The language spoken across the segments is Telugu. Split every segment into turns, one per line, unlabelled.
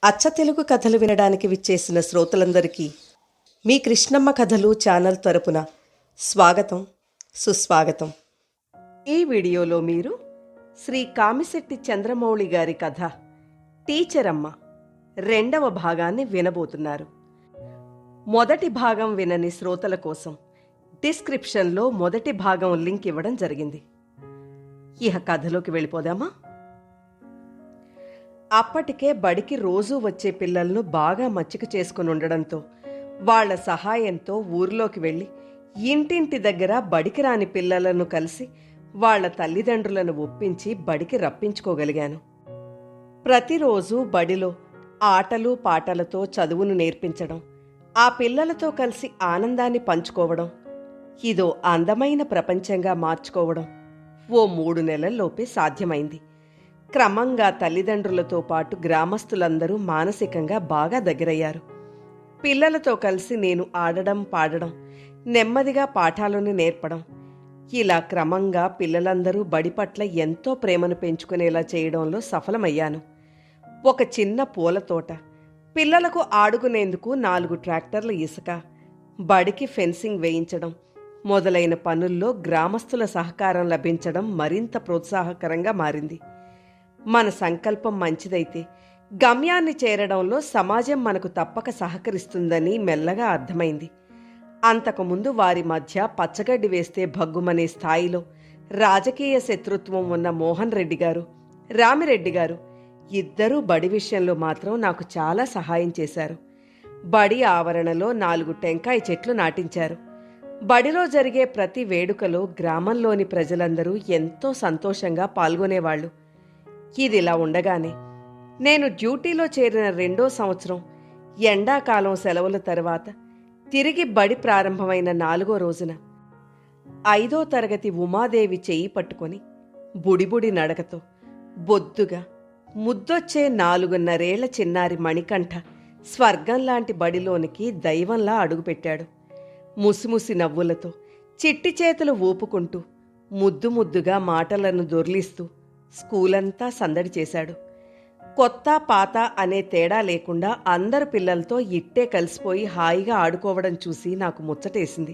అచ్చ తెలుగు కథలు వినడానికి విచ్చేసిన శ్రోతలందరికీ మీ కృష్ణమ్మ కథలు ఛానల్ తరపున స్వాగతం, సుస్వాగతం. ఈ వీడియోలో మీరు శ్రీ కామిశెట్టి చంద్రమౌళి గారి కథ టీచరమ్మ రెండవ భాగాన్ని వినబోతున్నారు. మొదటి భాగం వినని శ్రోతల కోసం డిస్క్రిప్షన్లో మొదటి భాగం లింక్ ఇవ్వడం జరిగింది. ఇహ కథలోకి వెళ్ళిపోదామా? అప్పటికే బడికి రోజూ వచ్చే పిల్లలను బాగా మచ్చిక చేసుకుని ఉండడంతో వాళ్ల సహాయంతో ఊర్లోకి వెళ్ళి ఇంటింటి దగ్గర బడికి రాని పిల్లలను కలిసి వాళ్ల తల్లిదండ్రులను ఒప్పించి బడికి రప్పించుకోగలిగాను. ప్రతిరోజు బడిలో ఆటలు పాటలతో చదువును నేర్పించడం, ఆ పిల్లలతో కలిసి ఆనందాన్ని పంచుకోవడం, ఇదో అందమైన ప్రపంచంగా మార్చుకోవడం ఓ 3 నెలల్లోపే సాధ్యమైంది. క్రమంగా తల్లిదండ్రులతో పాటు గ్రామస్తులందరూ మానసికంగా బాగా దగ్గరయ్యారు. పిల్లలతో కలిసి నేను ఆడడం, పాడడం, నెమ్మదిగా పాఠాలను నేర్పడం, ఇలా క్రమంగా పిల్లలందరూ బడి పట్ల ఎంతో ప్రేమను పెంచుకునేలా చేయడంలో సఫలమయ్యాను. ఒక చిన్న పూల తోట, పిల్లలకు ఆడుకునేందుకు 4 ట్రాక్టర్ల ఇసుక, బడికి ఫెన్సింగ్ వేయించడం మొదలైన పనుల్లో గ్రామస్తుల సహకారం లభించడం మరింత ప్రోత్సాహకరంగా మారింది. మన సంకల్పం మంచిదైతే గమ్యాన్ని చేరడంలో సమాజం మనకు తప్పక సహకరిస్తుందని మెల్లగా అర్థమైంది. అంతకుముందు వారి మధ్య పచ్చగడ్డి వేస్తే భగ్గుమనే స్థాయిలో రాజకీయ శత్రుత్వం ఉన్న మోహన్ రెడ్డి గారు, రామిరెడ్డి గారు ఇద్దరూ బడి విషయంలో మాత్రం నాకు చాలా సహాయం చేశారు. బడి ఆవరణలో 4 టెంకాయ చెట్లు నాటించారు. బడిలో జరిగే ప్రతి వేడుకలో గ్రామంలోని ప్రజలందరూ ఎంతో సంతోషంగా పాల్గొనేవాళ్లు. ఇదిలా ఉండగానే నేను డ్యూటీలో చేరిన 2వ సంవత్సరం ఎండాకాలం సెలవుల తర్వాత తిరిగి బడి ప్రారంభమైన 4వ రోజున 5వ తరగతి ఉమాదేవి చెయ్యి పట్టుకొని బుడిబుడి నడకతో బొద్దుగా ముద్దొచ్చే 4.5 ఏళ్ల చిన్నారి మణికంఠ స్వర్గంలాంటి బడిలోనికి దైవంలా అడుగుపెట్టాడు. ముసిముసి నవ్వులతో చిట్టి చేతులు ఊపుకుంటూ ముద్దు ముద్దుగా మాటలను దొర్లిస్తూ స్కూలంతా సందడి చేశాడు. కొత్త పాత అనే తేడా లేకుండా అందరు పిల్లలతో ఇట్టే కలిసిపోయి హాయిగా ఆడుకోవడం చూసి నాకు ముచ్చటేసింది.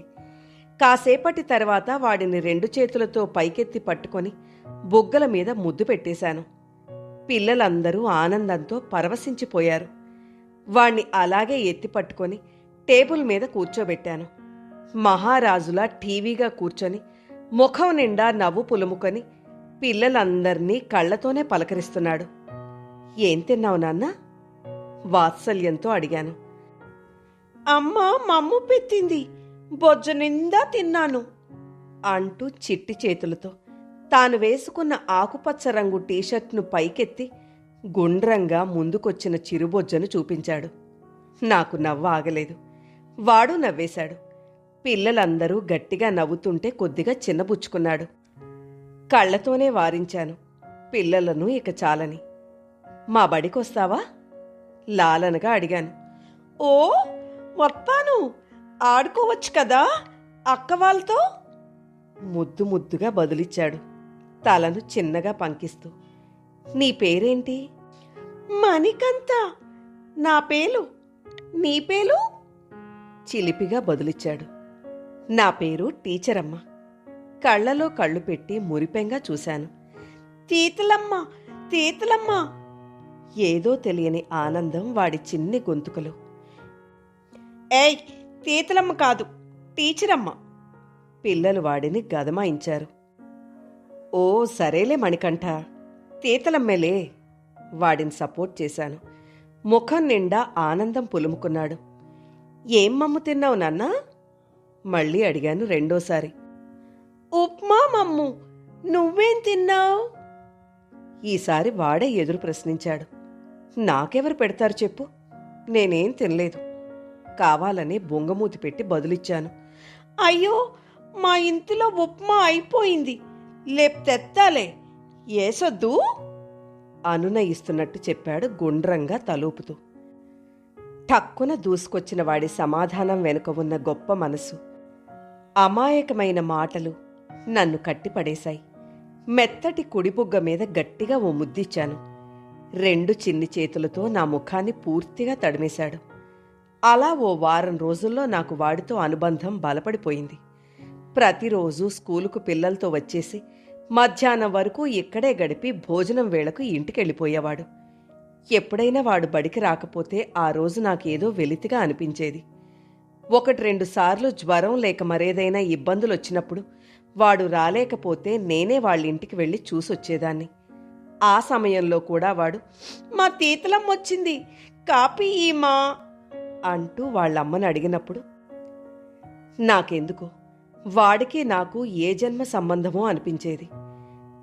కాసేపటి తర్వాత వాడిని 2 చేతులతో పైకెత్తి పట్టుకొని బుగ్గల మీద ముద్దు పెట్టేశాను. పిల్లలందరూ ఆనందంతో పరవశించిపోయారు. వాణ్ణి అలాగే ఎత్తి పట్టుకొని టేబుల్ మీద కూర్చోబెట్టాను. మహారాజులా టీవీగా కూర్చొని ముఖం నిండా నవ్వు పులుముకొని పిల్లలందర్నీ కళ్లతోనే పలకరిస్తున్నాడు. ఏం తిన్నావు నాన్న? వాత్సల్యంతో అడిగాను. అమ్మ మమ్ము పెట్టింది, బొజ్జ నిండా తిన్నాను అంటూ చిట్టి చేతులతో తాను వేసుకున్న ఆకుపచ్చ రంగు టీషర్ట్ను పైకెత్తి గుండ్రంగా ముందుకొచ్చిన చిరుబొజ్జను చూపించాడు. నాకు నవ్వు ఆగలేదు. వాడు నవ్వేశాడు. పిల్లలందరూ గట్టిగా నవ్వుతుంటే కొద్దిగా చిన్నబుచ్చుకున్నాడు. కళ్లతోనే వారించాను పిల్లలను ఇక చాలని. మా బడికొస్తావా? లాలనగా అడిగాను. ఓ వస్తాను, ఆడుకోవచ్చు కదా అక్క వాళ్ళతో, ముద్దు ముద్దుగా బదులిచ్చాడు తలను చిన్నగా పంకిస్తూ. నీ పేరేంటి? మణికంఠ. నా పేలు. నీ పేలు? చిలిపిగా బదులిచ్చాడు. నా పేరు టీచరమ్మ. కళ్లలో కళ్ళు పెట్టి మురిపెంగా చూశాను. తీతలమ్మ తీతలమ్మ. ఏదో తెలియని ఆనందం వాడి చిన్ని గొంతుకలో. ఏయ్, తీతలమ్మ కాదు, టీచరమ్మ. పిల్లలు వాడిని గదమాయించారు. ఓ సరేలే మణికంఠ, తీతలమ్మేలే. వాడిని సపోర్ట్ చేశాను. ముఖం నిండా ఆనందం పులుముకున్నాడు. ఏం మమ్ము తిన్నావు నాన్నా? మళ్ళీ అడిగాను రెండోసారి. ఉప్మా మమ్ము. నువ్వేం తిన్నావు? ఈసారి వాడే ఎదురు ప్రశ్నించాడు. నాకెవరు పెడతారు చెప్పు? నేనేం తినలేదు. కావాలని బొంగమూతి పెట్టి బదులిచ్చాను. అయ్యో, మా ఇంటిలో ఉప్మా అయిపోయింది, లేప్తెత్తాలే, ఏసొద్దు అనునయిస్తున్నట్టు చెప్పాడు గుండ్రంగా తలూపుతూ. ఠక్కున దూసుకొచ్చిన వాడి సమాధానం వెనుక ఉన్న గొప్ప మనసు, అమాయకమైన మాటలు నన్ను కట్టిపడేశాయి. మెత్తటి కుడిబుగ్గ మీద గట్టిగా ఓ ముద్దిచ్చాను. రెండు చిన్ని చేతులతో నా ముఖాన్ని పూర్తిగా తడిమేశాడు. అలా ఓ వారం రోజుల్లో నాకు వాడితో అనుబంధం బలపడిపోయింది. ప్రతిరోజు స్కూలుకు పిల్లలతో వచ్చేసి మధ్యాహ్నం వరకు ఇక్కడే గడిపి భోజనం వేళకు ఇంటికెళ్ళిపోయేవాడు. ఎప్పుడైనా వాడు బడికి రాకపోతే ఆ రోజు నాకేదో వెలితిగా అనిపించేది. 1-2 సార్లు జ్వరం లేక మరేదైనా ఇబ్బందులొచ్చినప్పుడు వాడు రాలేకపోతే నేనే వాళ్ళింటికి వెళ్ళి చూసొచ్చేదాన్ని. ఆ సమయంలో కూడా వాడు, "మా తీతలమ్మొచ్చింది, కాపీ ఈమా" అంటూ వాళ్ళమ్మని అడిగినప్పుడు నాకెందుకో వాడికి నాకు ఏ జన్మ సంబంధమో అనిపించేది.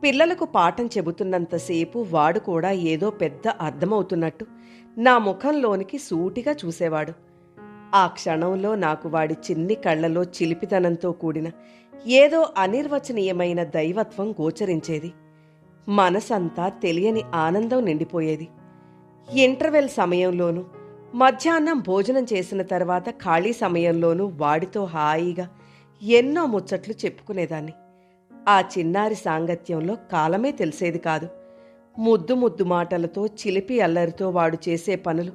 పిల్లలకు పాఠం చెబుతున్నంతసేపు వాడు కూడా ఏదో పెద్ద అర్థమవుతున్నట్టు నా ముఖంలోనికి సూటిగా చూసేవాడు. ఆ క్షణంలో నాకు వాడి చిన్ని కళ్లలో చిలిపితనంతో కూడిన ఏదో అనిర్వచనీయమైన దైవత్వం గోచరించేది. మనసంతా తెలియని ఆనందం నిండిపోయేది. ఇంటర్వెల్ సమయంలోనూ, మధ్యాహ్నం భోజనం చేసిన తర్వాత ఖాళీ సమయంలోనూ వాడితో హాయిగా ఎన్నో ముచ్చట్లు చెప్పుకునేదాన్ని. ఆ చిన్నారి సాంగత్యంలో కాలమే తెలిసేది కాదు. ముద్దు ముద్దు మాటలతో, చిలిపి అల్లరితో వాడు చేసే పనులు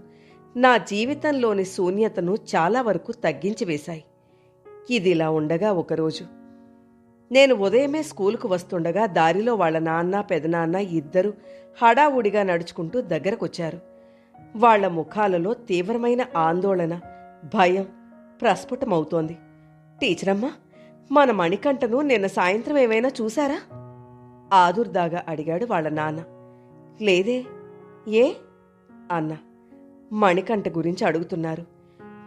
నా జీవితంలోని శూన్యతను చాలా వరకు తగ్గించి వేశాయి. ఇదిలా ఉండగా ఒకరోజు నేను ఉదయమే స్కూలుకు వస్తుండగా దారిలో వాళ్ళ నాన్న, పెదనాన్న ఇద్దరూ హడావుడిగా నడుచుకుంటూ దగ్గరకొచ్చారు. వాళ్ల ముఖాలలో తీవ్రమైన ఆందోళన, భయం ప్రస్ఫుటమవుతోంది. "టీచరమ్మా, మన మణికంఠను నిన్న సాయంత్రం ఏమైనా చూశారా?" ఆదుర్దాగా అడిగాడు వాళ్ళ నాన్న. "లేదే, ఏ?" అన్నా. "మణికంఠ గురించి అడుగుతున్నారు.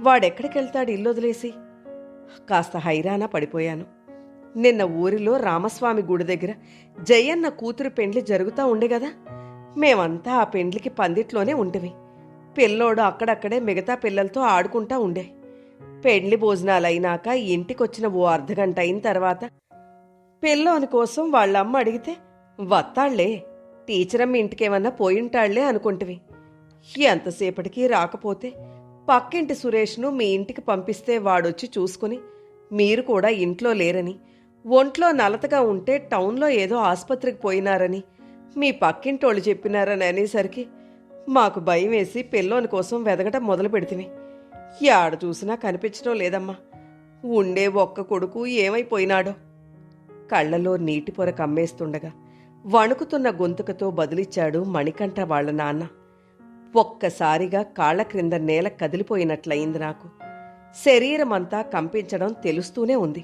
వాడెక్కడికెళ్తాడు ఇల్లొదిలేసి?" కాస్త హైరానా పడిపోయాను. నిన్న ఊరిలో రామస్వామి గుడి దగ్గర జయన్న కూతురు పెండ్లి జరుగుతూ ఉండే గదా. మేమంతా ఆ పెండ్లికి పందిట్లోనే ఉంటివి. పిల్లోడు అక్కడక్కడే మిగతా పిల్లలతో ఆడుకుంటా ఉండే. పెండ్లి భోజనాలైనాక ఇంటికొచ్చిన ఓ అర్ధగంట అయిన తర్వాత పిల్లోని కోసం వాళ్ళమ్మ అడిగితే, "వత్తాళ్లే, టీచరమ్మ ఇంటికేమన్నా పోయింటాళ్లే" అనుకుంటివి. ఎంతసేపటికి రాకపోతే పక్కింటి సురేష్ను మీ ఇంటికి పంపిస్తే వాడొచ్చి చూసుకుని మీరు కూడా ఇంట్లో లేరని, ఒంట్లో నలతగా ఉంటే టౌన్లో ఏదో ఆసుపత్రికి పోయినారని మీ పక్కింటోళ్ళు చెప్పినారని అనేసరికి మాకు భయం వేసి పిల్లోని కోసం వెదగటం మొదలు పెడితిమి. యాడ చూసినా కనిపించడం లేదమ్మా. ఉండే ఒక్క కొడుకు ఏమైపోయినాడో. కళ్లలో నీటి పొర కమ్మేస్తుండగా వణుకుతున్న గొంతుకతో బదులిచ్చాడు మణికంఠ వాళ్ళ నాన్న. ఒక్కసారిగా కాళ్ల క్రింద నేల కదిలిపోయినట్లయింది నాకు. శరీరమంతా కంపించడం తెలుస్తూనే ఉంది.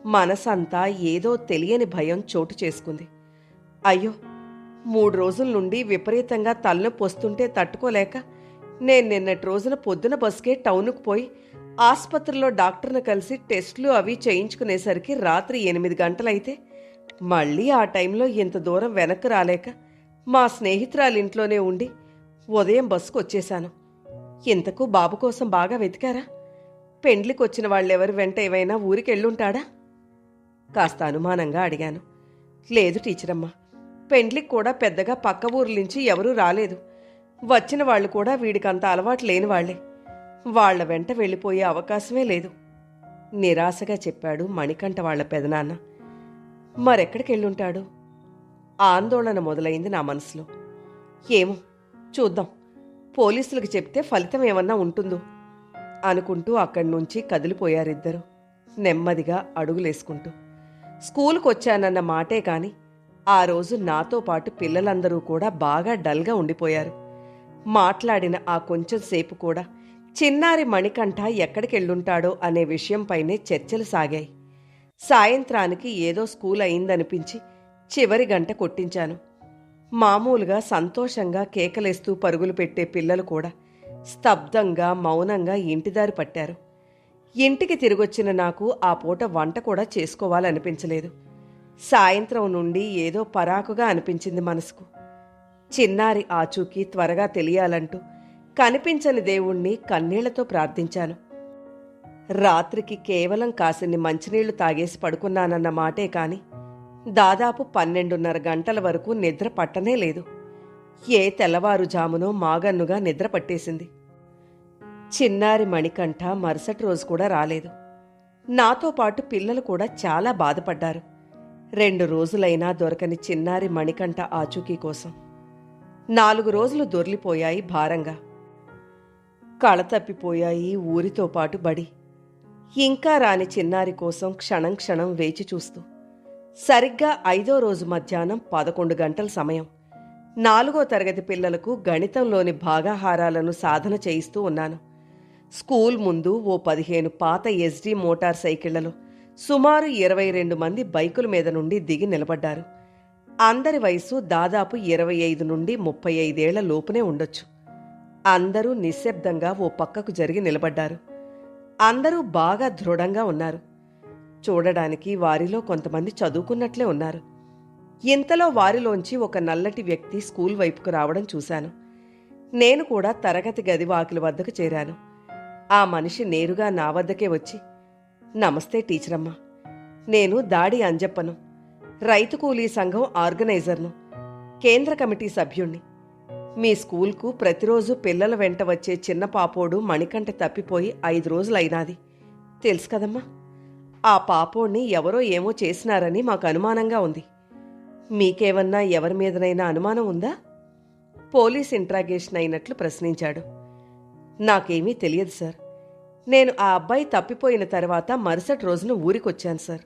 మనసంతా ఏదో తెలియని భయం చోటు చేసుకుంది. అయ్యో, 3 రోజుల నుండి విపరీతంగా తలనొప్పి వస్తుంటే తట్టుకోలేక నేను నిన్నటి రోజున పొద్దున బస్కే టౌన్కు పోయి ఆసుపత్రిలో డాక్టర్ను కలిసి టెస్టులు అవి చేయించుకునేసరికి రాత్రి 8 గంటలైతే మళ్ళీ ఆ టైంలో ఇంత దూరం వెనక్కి రాలేక మా స్నేహితురాలింట్లోనే ఉండి ఉదయం బస్సుకు వచ్చేశాను. ఇంతకు బాబు కోసం బాగా వెతికారా? పెండ్లికొచ్చిన వాళ్ళెవరి వెంట ఏవైనా ఊరికెళ్ళుంటాడా? కాస్త అనుమానంగా అడిగాను. "లేదు టీచరమ్మా, పెండ్లికి కూడా పెద్దగా పక్క ఊర్ల నుంచి ఎవరూ రాలేదు. వచ్చిన వాళ్ళు కూడా వీడికంత అలవాటు లేని వాళ్లే. వాళ్ల వెంట వెళ్ళిపోయే అవకాశమే లేదు" నిరాశగా చెప్పాడు మణికంఠ వాళ్ల పెదనాన్న. "మరెక్కడికెళ్ళుంటాడు?" ఆందోళన మొదలైంది నా మనసులో. "ఏమో, చూద్దాం. పోలీసులకు చెప్తే ఫలితం ఏమన్నా ఉంటుందో" అనుకుంటూ అక్కడి నుంచి కదిలిపోయారిద్దరూ నెమ్మదిగా అడుగులేసుకుంటూ. స్కూలుకు వచ్చానన్న మాటే కాని ఆ రోజు నాతో పాటు పిల్లలందరూ కూడా బాగా డల్గా ఉండిపోయారు. మాట్లాడిన ఆ కొంచెం సేపు కూడా చిన్నారి మణికంఠ ఎక్కడికెళ్ళుంటాడో అనే విషయంపైనే చర్చలు సాగాయి. సాయంత్రానికి ఏదో స్కూల్ అయిందనిపించి చివరి గంట కొట్టించాను. మామూలుగా సంతోషంగా కేకలేస్తూ పరుగులు పెట్టే పిల్లలు కూడా స్తబ్దంగా, మౌనంగా ఇంటిదారి పట్టారు. ఇంటికి తిరిగొచ్చిన నాకు ఆ పూట వంట కూడా చేసుకోవాలనిపించలేదు. సాయంత్రం నుండి ఏదో పరాకుగా అనిపించింది మనసుకు. చిన్నారి ఆచూకీ త్వరగా తెలియాలంటూ కనిపించని దేవుణ్ణి కన్నీళ్లతో ప్రార్థించాను. రాత్రికి కేవలం కాసిన్ని మంచినీళ్లు తాగేసి పడుకున్నానన్న మాటే కాని దాదాపు 12:30 గంటల వరకు నిద్ర పట్టనే లేదు. ఏ తెల్లవారుజామునో మాగన్నుగా నిద్ర పట్టేసింది. చిన్నారి మణికంఠ మరుసటి రోజు కూడా రాలేదు. నాతో పాటు పిల్లలు కూడా చాలా బాధపడ్డారు. 2 రోజులైనా దొరకని చిన్నారి మణికంఠ ఆచూకీ కోసం. 4 రోజులు దొర్లిపోయాయి భారంగా. కళ తప్పిపోయాయి ఊరితో పాటు బడి. ఇంకా రాని చిన్నారి కోసం క్షణం క్షణం వేచి చూస్తూ. సరిగ్గా 5వ రోజు మధ్యాహ్నం 11 గంటల సమయం. 4వ తరగతి పిల్లలకు గణితంలోని భాగాహారాలను సాధన చేయిస్తూ ఉన్నాను. స్కూల్ ముందు ఓ 15 పాత ఎస్డి మోటార్ సైకిళ్లలో సుమారు 22 మంది బైకుల మీద నుండి దిగి నిలబడ్డారు. అందరి వయసు దాదాపు 25 నుండి 35 ఏళ్ల లోపునే ఉండొచ్చు. అందరూ నిశ్శబ్దంగా ఓ పక్కకు జరిగి నిలబడ్డారు. అందరూ బాగా దృఢంగా ఉన్నారు. చూడడానికి వారిలో కొంతమంది చదువుకున్నట్లే ఉన్నారు. ఇంతలో వారిలోంచి ఒక నల్లటి వ్యక్తి స్కూల్ వైపుకు రావడం చూశాను. నేను కూడా తరగతి గది వాకిలి వద్దకు చేరాను. ఆ మనిషి నేరుగా నా వద్దకే వచ్చి, నమస్తే టీచరమ్మా, నేను దాడి అంజప్పను, రైతు కూలీ సంఘం ఆర్గనైజర్ను, కేంద్ర కమిటీ సభ్యుణ్ణి. మీ స్కూల్కు ప్రతిరోజు పిల్లల వెంట వచ్చే చిన్న పాపోడు మణికంఠ తప్పిపోయి 5 రోజులైనాది. తెలుసు కదమ్మా. ఆ పాపోడిని ఎవరో ఏమో చేసినారని మాకు అనుమానంగా ఉంది. మీకేమన్నా ఎవరి మీదనైనా అనుమానం ఉందా? పోలీస్ ఇంట్రాగేషన్ అయినట్లు ప్రశ్నించాడు. నాకేమీ తెలియదు సార్. నేను ఆ అబ్బాయి తప్పిపోయిన తర్వాత మరుసటి రోజున ఊరికొచ్చాను సార్.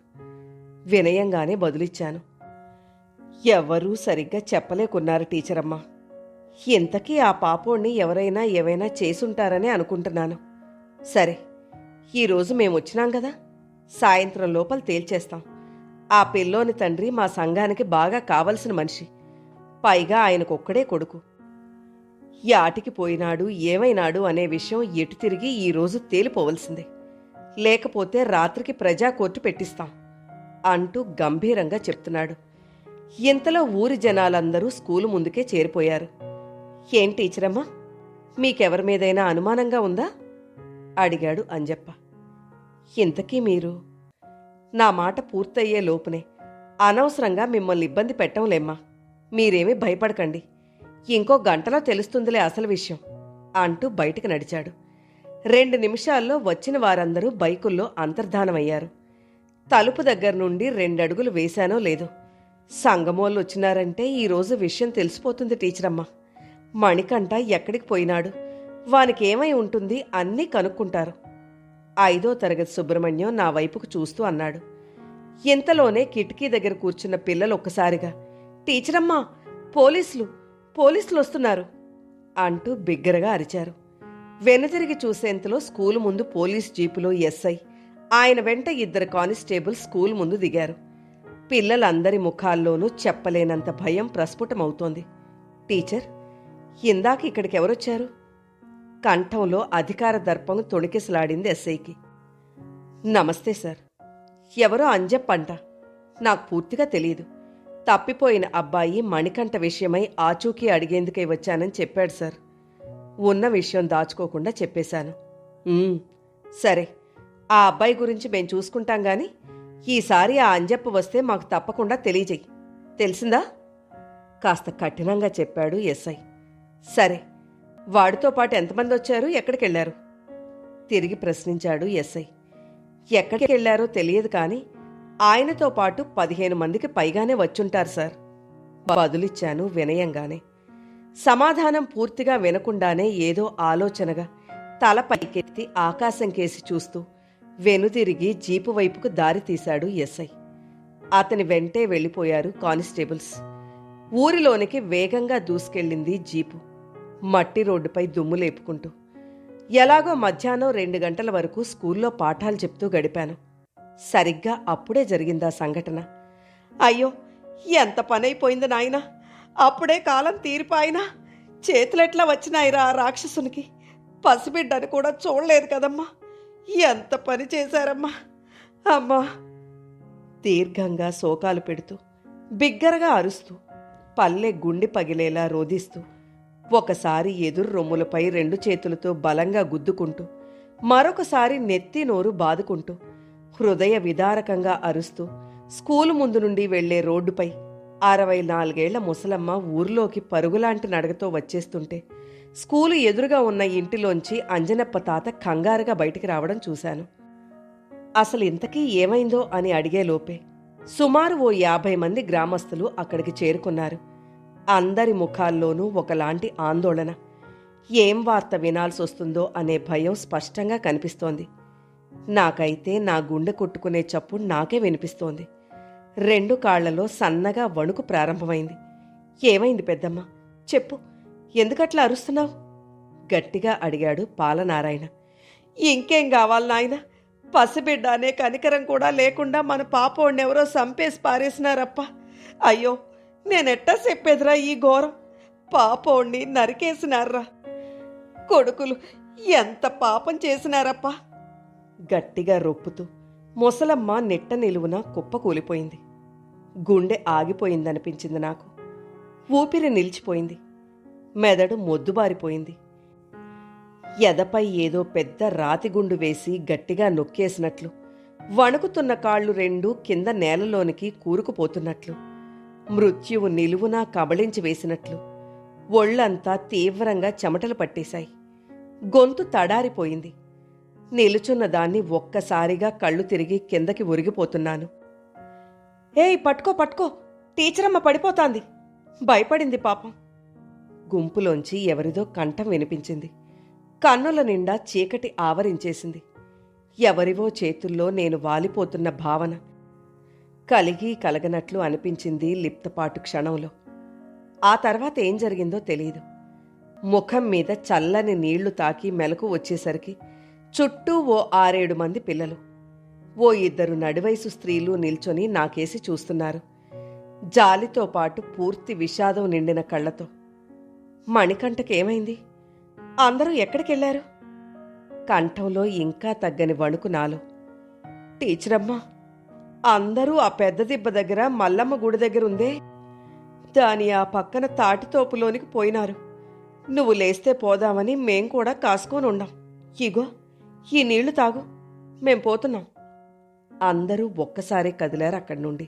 వినయంగానే బదులిచ్చాను. ఎవ్వరూ సరిగ్గా చెప్పలేకున్నారు టీచరమ్మా. ఇంతకీ ఆ పాపోడిని ఎవరైనా ఏవైనా చేసుంటారని అనుకుంటున్నాను. సరే, ఈరోజు మేమొచ్చినాం కదా, సాయంత్రం లోపల తేల్చేస్తాం. ఆ పిల్లోని తండ్రి మా సంఘానికి బాగా కావలసిన మనిషి. పైగా ఆయనకొక్కడే కొడుకు. యాటికి పోయినాడు, ఏమైనాడు అనే విషయం ఎటు తిరిగి ఈరోజు తేలిపోవలసిందే. లేకపోతే రాత్రికి ప్రజా కోర్టు పెట్టిస్తాం అంటూ గంభీరంగా చెప్తున్నాడు. ఇంతలో ఊరి జనాలందరూ స్కూలు ముందుకే చేరిపోయారు. ఏం టీచరమ్మా, మీకెవరి మీదైనా అనుమానంగా ఉందా? అడిగాడు అంజప్ప. ఇంతకీ మీరు? నా మాట పూర్తయ్యే లోపునే, అనవసరంగా మిమ్మల్ని ఇబ్బంది పెట్టంలేమ్మా, మీరేమీ భయపడకండి, ఇంకో గంటలో తెలుస్తుందిలే అసలు విషయం అంటూ బయటికి నడిచాడు. 2 నిమిషాల్లో వచ్చిన వారందరూ బైకుల్లో అంతర్ధానమయ్యారు. తలుపు దగ్గర నుండి 2 అడుగులు వేశానో లేదో, సంగమోళ్ళు వచ్చినారంటే ఈరోజు విషయం తెలిసిపోతుంది టీచరమ్మా. మణికంఠ ఎక్కడికి పోయినాడు, వానికేమై ఉంటుంది అన్నీ కనుక్కుంటారు. 5వ తరగతి సుబ్రహ్మణ్యం నా వైపుకు చూస్తూ అన్నాడు. ఇంతలోనే కిటికీ దగ్గర కూర్చున్న పిల్లలు ఒక్కసారిగా, టీచరమ్మా, పోలీసులు పోలీసులు వస్తున్నారు అంటూ బిగ్గరగా అరిచారు. వెనుతిరిగి చూసేంతలో స్కూలు ముందు పోలీస్ జీపులో ఎస్ఐ, ఆయన వెంట 2 కానిస్టేబుల్ స్కూల్ ముందు దిగారు. పిల్లలందరి ముఖాల్లోనూ చెప్పలేనంత భయం ప్రస్ఫుటమవుతోంది. టీచర్, ఇందాక ఇక్కడికి ఎవరొచ్చారు? కంఠంలో అధికార దర్పం తొణికిసలాడింది ఎస్ఐకి. నమస్తే సార్. ఎవరో అంజప్పంట. నాకు పూర్తిగా తెలియదు. తప్పిపోయిన అబ్బాయి మణికంఠ విషయమై ఆచూకీ అడిగేందుకై వచ్చానని చెప్పాడు సార్. ఉన్న విషయం దాచుకోకుండా చెప్పేశాను. సరే, ఆ అబ్బాయి గురించి మేం చూసుకుంటాం గాని ఈసారి ఆ అంజప్ప వస్తే మాకు తప్పకుండా తెలియజెయ్యి. తెలిసిందా? కాస్త కఠినంగా చెప్పాడు ఎస్ఐ. సరే, వాడితో పాటు ఎంతమంది వచ్చారు, ఎక్కడికెళ్లారు? తిరిగి ప్రశ్నించాడు ఎస్ఐ. ఎక్కడికెళ్లారో తెలియదు కానీ ఆయనతో పాటు 15 మందికి పైగానే వచ్చుంటారు సార్. బదులిచ్చాను వినయంగానే. సమాధానం పూర్తిగా వినకుండానే ఏదో ఆలోచనగా తల పైకెత్తి ఆకాశం కేసి చూస్తూ వెనుతిరిగి జీపు వైపుకు దారి తీశాడు ఎస్ఐ. అతని వెంటే వెళ్ళిపోయారు కానిస్టేబుల్స్. ఊరిలోనికి వేగంగా దూసుకెళ్ళింది జీపు, మట్టి రోడ్డుపై దుమ్ము లేపుకుంటూ. ఎలాగో మధ్యాహ్నం 2 గంటల వరకు స్కూల్లో పాఠాలు చెప్తూ గడిపాను. సరిగ్గా అప్పుడే జరిగిందా సంఘటన. అయ్యో, ఎంత పనైపోయింది నాయనా, అప్పుడే కాలం తీరిపాయినా. చేతులెట్లా వచ్చినాయిరా ఆ రాక్షసునికి. పసిబిడ్డని కూడా చూడలేదు కదమ్మా. ఎంత పని చేశారమ్మా అమ్మా. దీర్ఘంగా శోకాలు పెడుతూ, బిగ్గరగా అరుస్తూ, పల్లె గుండె పగిలేలా రోదిస్తూ, ఒకసారి ఎదురు రొమ్ములపై 2 చేతులతో బలంగా గుద్దుకుంటూ, మరొకసారి నెత్తి నోరు బాదుకుంటూ, హృదయ విదారకంగా అరుస్తూ స్కూలు ముందు నుండి వెళ్లే రోడ్డుపై 64 ఏళ్ల ముసలమ్మ ఊర్లోకి పరుగులాంటి నడకతో వచ్చేస్తుంటే, స్కూలు ఎదురుగా ఉన్న ఇంటిలోంచి అంజనప్ప తాత కంగారుగా బయటికి రావడం చూశాను. అసలు ఇంతకీ ఏమైందో అని అడిగేలోపే సుమారు ఓ 50 మంది గ్రామస్తులు అక్కడికి చేరుకున్నారు. అందరి ముఖాల్లోనూ ఒకలాంటి ఆందోళన. ఏం వార్త వినాల్సొస్తుందో అనే భయం స్పష్టంగా కనిపిస్తోంది. నాకైతే నా గుండె కొట్టుకునే చప్పుడు నాకే వినిపిస్తోంది. 2 కాళ్లలో సన్నగా వణుకు ప్రారంభమైంది. ఏమైంది పెద్దమ్మ? చెప్పు, ఎందుకట్లా అరుస్తున్నావు? గట్టిగా అడిగాడు పాలనారాయణ. ఇంకేం కావాలి నాయన? పసిబిడ్డ అనే కనికరం కూడా లేకుండా మన పాపోడినెవరో సంపేసి పారేసినారప్ప. అయ్యో, నేనెట్టా చెప్పేదిరా ఈ ఘోరం? పాపోడిని నరికేసినారా? కొడుకులు ఎంత పాపం చేసినారప్ప! గట్టిగా రొప్పుతూ ముసలమ్మ నెట్ట నిలువున కుప్పకూలిపోయింది. గుండె ఆగిపోయిందనిపించింది నాకు. ఊపిరి నిలిచిపోయింది. మెదడు మొద్దుబారిపోయింది. ఎదపై ఏదో పెద్ద రాతిగుండు వేసి గట్టిగా నొక్కేసినట్లు, వణుకుతున్న కాళ్ళు 2 కింద నేలలోనికి కూరుకుపోతున్నట్లు, మృత్యువు నిలువునా కబళించి వేసినట్లు ఒళ్లంతా తీవ్రంగా చెమటలు పట్టేశాయి. గొంతు తడారిపోయింది. నిలుచున్న దాన్ని ఒక్కసారిగా కళ్ళు తిరిగి కిందకి ఒరిగిపోతున్నాను. ఏయ్, పట్టుకో పట్టుకో, టీచరమ్మ పడిపోతాంది! భయపడింది పాపం. గుంపులోంచి ఎవరిదో కంఠం వినిపించింది. కన్నుల నిండా చీకటి ఆవరించేసింది. ఎవరివో చేతుల్లో నేను వాలిపోతున్న భావన కలిగి కలగనట్లు అనిపించింది లిప్తపాటు క్షణంలో. ఆ తర్వాత ఏం జరిగిందో తెలీదు. ముఖం మీద చల్లని నీళ్లు తాకి మెలకు వచ్చేసరికి చుట్టూ ఓ 6-7 మంది పిల్లలు, ఓ 2 నడివయసు స్త్రీలు నిల్చొని నాకేసి చూస్తున్నారు. జాలితో పాటు పూర్తి విషాదం నిండిన కళ్లతో. మణికంఠకేమైంది? అందరూ ఎక్కడికెళ్లారు? కంఠంలో ఇంకా తగ్గని వణుకు నాలో. టీచరమ్మా, అందరూ ఆ పెద్ద దిబ్బ దగ్గర మల్లమ్మ గుడి దగ్గర ఉందే, దాని ఆ పక్కన తాటితోపులోనికి పోయినారు. నువ్వు లేస్తే పోదామని మేం కూడా కాసుకొని ఉండాం. ఇగో ఈ నీళ్లు తాగు, మేం పోతున్నాం. అందరూ ఒక్కసారే కదిలారు అక్కడి నుండి.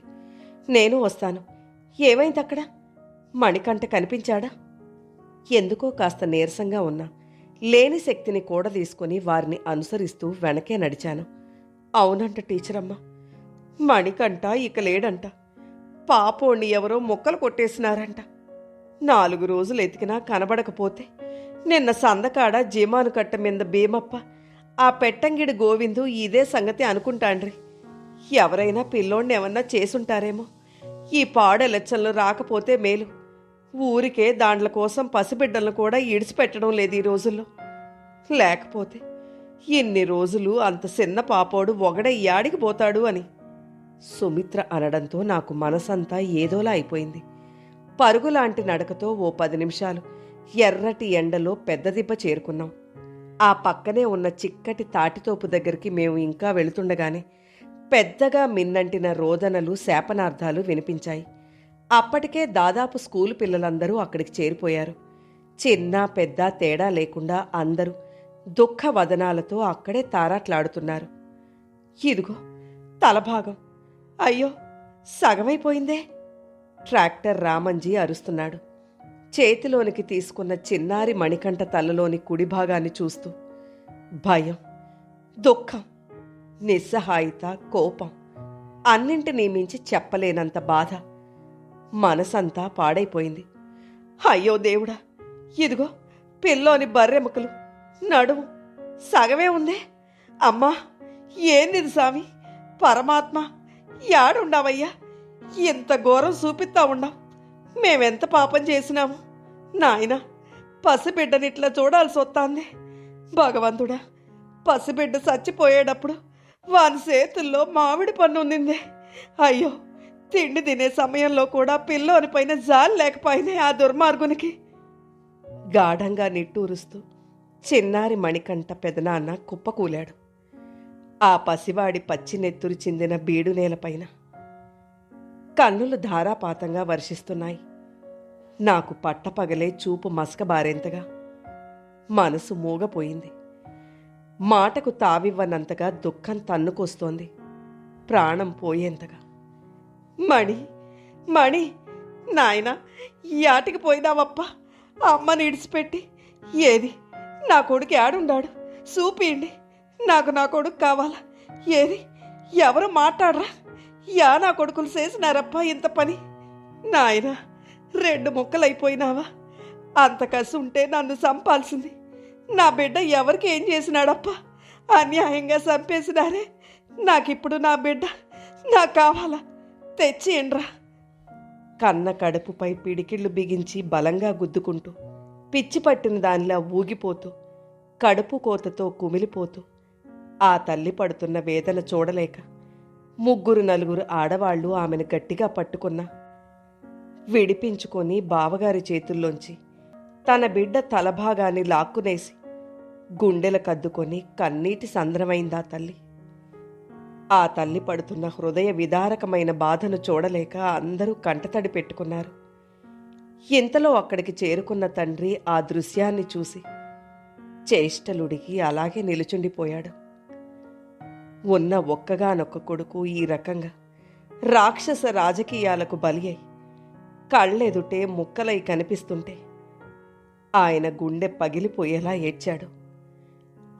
నేను వస్తాను. ఏమైంది అక్కడ? మణికంఠ కనిపించాడా? ఎందుకో కాస్త నీరసంగా ఉన్నా. లేని శక్తిని కూడా తీసుకుని వారిని అనుసరిస్తూ వెనకే నడిచాను. అవునంట టీచరమ్మ, మణికంఠ ఇక లేడంట. పాపోణ్ణి ఎవరో మొక్కలు కొట్టేసినారంట. 4 రోజులు ఎతికినా కనబడకపోతే నిన్న సందకాడ జీమాను కట్ట మీద భీమప్ప, ఆ పెట్టంగిడి గోవిందు ఇదే సంగతి అనుకుంటాండ్రి. ఎవరైనా పిల్లోడిని ఏమన్నా చేసుంటారేమో. ఈ పాడెలచ్చలు రాకపోతే మేలు. ఊరికే దాండ్ల కోసం పసిబిడ్డలను కూడా ఇడిచిపెట్టడం లేదు ఈ రోజుల్లో. లేకపోతే ఇన్ని రోజులు అంత చిన్న పాపోడు ఒగడ యాడికి పోతాడు అని సుమిత్ర అనడంతో నాకు మనసంతా ఏదోలా అయిపోయింది. పరుగులాంటి నడకతో ఓ 10 నిమిషాలు ఎర్రటి ఎండలో పెద్ద దిబ్బ చేరుకున్నాం. ఆ పక్కనే ఉన్న చిక్కటి తాటితోపు దగ్గరికి మేము ఇంకా వెళుతుండగానే పెద్దగా మిన్నంటిన రోదనలు, శాపనార్థాలు వినిపించాయి. అప్పటికే దాదాపు స్కూలు పిల్లలందరూ అక్కడికి చేరిపోయారు. చిన్న పెద్ద తేడా లేకుండా అందరూ దుఃఖ వదనాలతో అక్కడే తారాట్లాడుతున్నారు. ఇదిగో తలభాగం, అయ్యో సగమైపోయిందే! ట్రాక్టర్ రామంజీ అరుస్తున్నాడు. చేతిలోనికి తీసుకున్న చిన్నారి మణికంఠ తలలోని కుడి భాగాన్ని చూస్తూ భయం, దుఃఖం, నిస్సహాయిత, కోపం, అన్నింటినీ మించి చెప్పలేనంత బాధ. మనసంతా పాడైపోయింది. అయ్యో దేవుడా, ఇదిగో పిల్లోని బర్రెముకలు, నడుము సగమే ఉందే! అమ్మా, ఏందిది స్వామి? పరమాత్మ యాడుండావయ్యా? ఇంత ఘోరం చూపిస్తా ఉండాం. మేమెంత పాపం చేసినాము నాయనా! పసిబిడ్డనిట్లా చూడాల్సి వస్తాంది. భగవంతుడా, పసిబిడ్డ చచ్చిపోయేటప్పుడు వాని చేతుల్లో మామిడి పన్ను ఉండిందే. అయ్యో, తిండి తినే సమయంలో కూడా పిల్లోని పైన జాలి లేకపోయినే ఆ దుర్మార్గునికి. గాఢంగా నిట్టూరుస్తూ చిన్నారి మణికంఠ పెదనాన్న కుప్పకూలాడు. ఆ పసివాడి పచ్చి నెత్తురు చిందిన బీడు నేలపైన కన్నులు ధారాపాతంగా వర్షిస్తున్నాయి. నాకు పట్టపగలే చూపు మసకబారేంతగా, మనసు మూగపోయింది. మాటకు తావివ్వనంతగా దుఃఖం తన్నుకొస్తోంది, ప్రాణం పోయేంతగా. మణి, మణి, నాయన యాటికి పోయినావప్ప? అమ్మని ఇడిచిపెట్టి. ఏది నా కొడుకు ఆడుండాడు? చూపియండి, నాకు నా కొడుకు కావాలా. ఏది, ఎవరు మాట్లాడరా? యా నా కొడుకులు చేసినారప్ప ఇంత పని? నాయన 2 ముక్కలైపోయినావా? అంత కసి ఉంటే నన్ను చంపాల్సింది. నా బిడ్డ ఎవరికి ఏం చేసినాడప్పా? అన్యాయంగా చంపేసినారే. నాకిప్పుడు నా బిడ్డ నాకు కావాలా? తెచ్చియండ్రా. కన్న కడుపుపై పిడికిళ్ళు బిగించి బలంగా గుద్దుకుంటూ, పిచ్చి పట్టిన దానిలా ఊగిపోతూ, కడుపు కోతతో కుమిలిపోతూ ఆ తల్లి పడుతున్న వేదన చూడలేక 3-4 ఆడవాళ్లు ఆమెను గట్టిగా పట్టుకున్నా విడిపించుకొని బావగారి చేతుల్లోంచి తన బిడ్డ తలభాగాన్ని లాక్కునేసి గుండెల కద్దుకొని కన్నీటి సంద్రమైందా తల్లి. ఆ తల్లి పడుతున్న హృదయ విదారకమైన బాధను చూడలేక అందరూ కంటతడి పెట్టుకున్నారు. ఇంతలో అక్కడికి చేరుకున్న తండ్రి ఆ దృశ్యాన్ని చూసి చేష్టలుడికి అలాగే నిలుచుండిపోయాడు. ఉన్న ఒక్కగానొక్క కొడుకు ఈ రకంగా రాక్షస రాజకీయాలకు బలి అయి కళ్ళెదుటే ముక్కలై కనిపిస్తుంటే ఆయన గుండె పగిలిపోయేలా ఏడ్చాడు.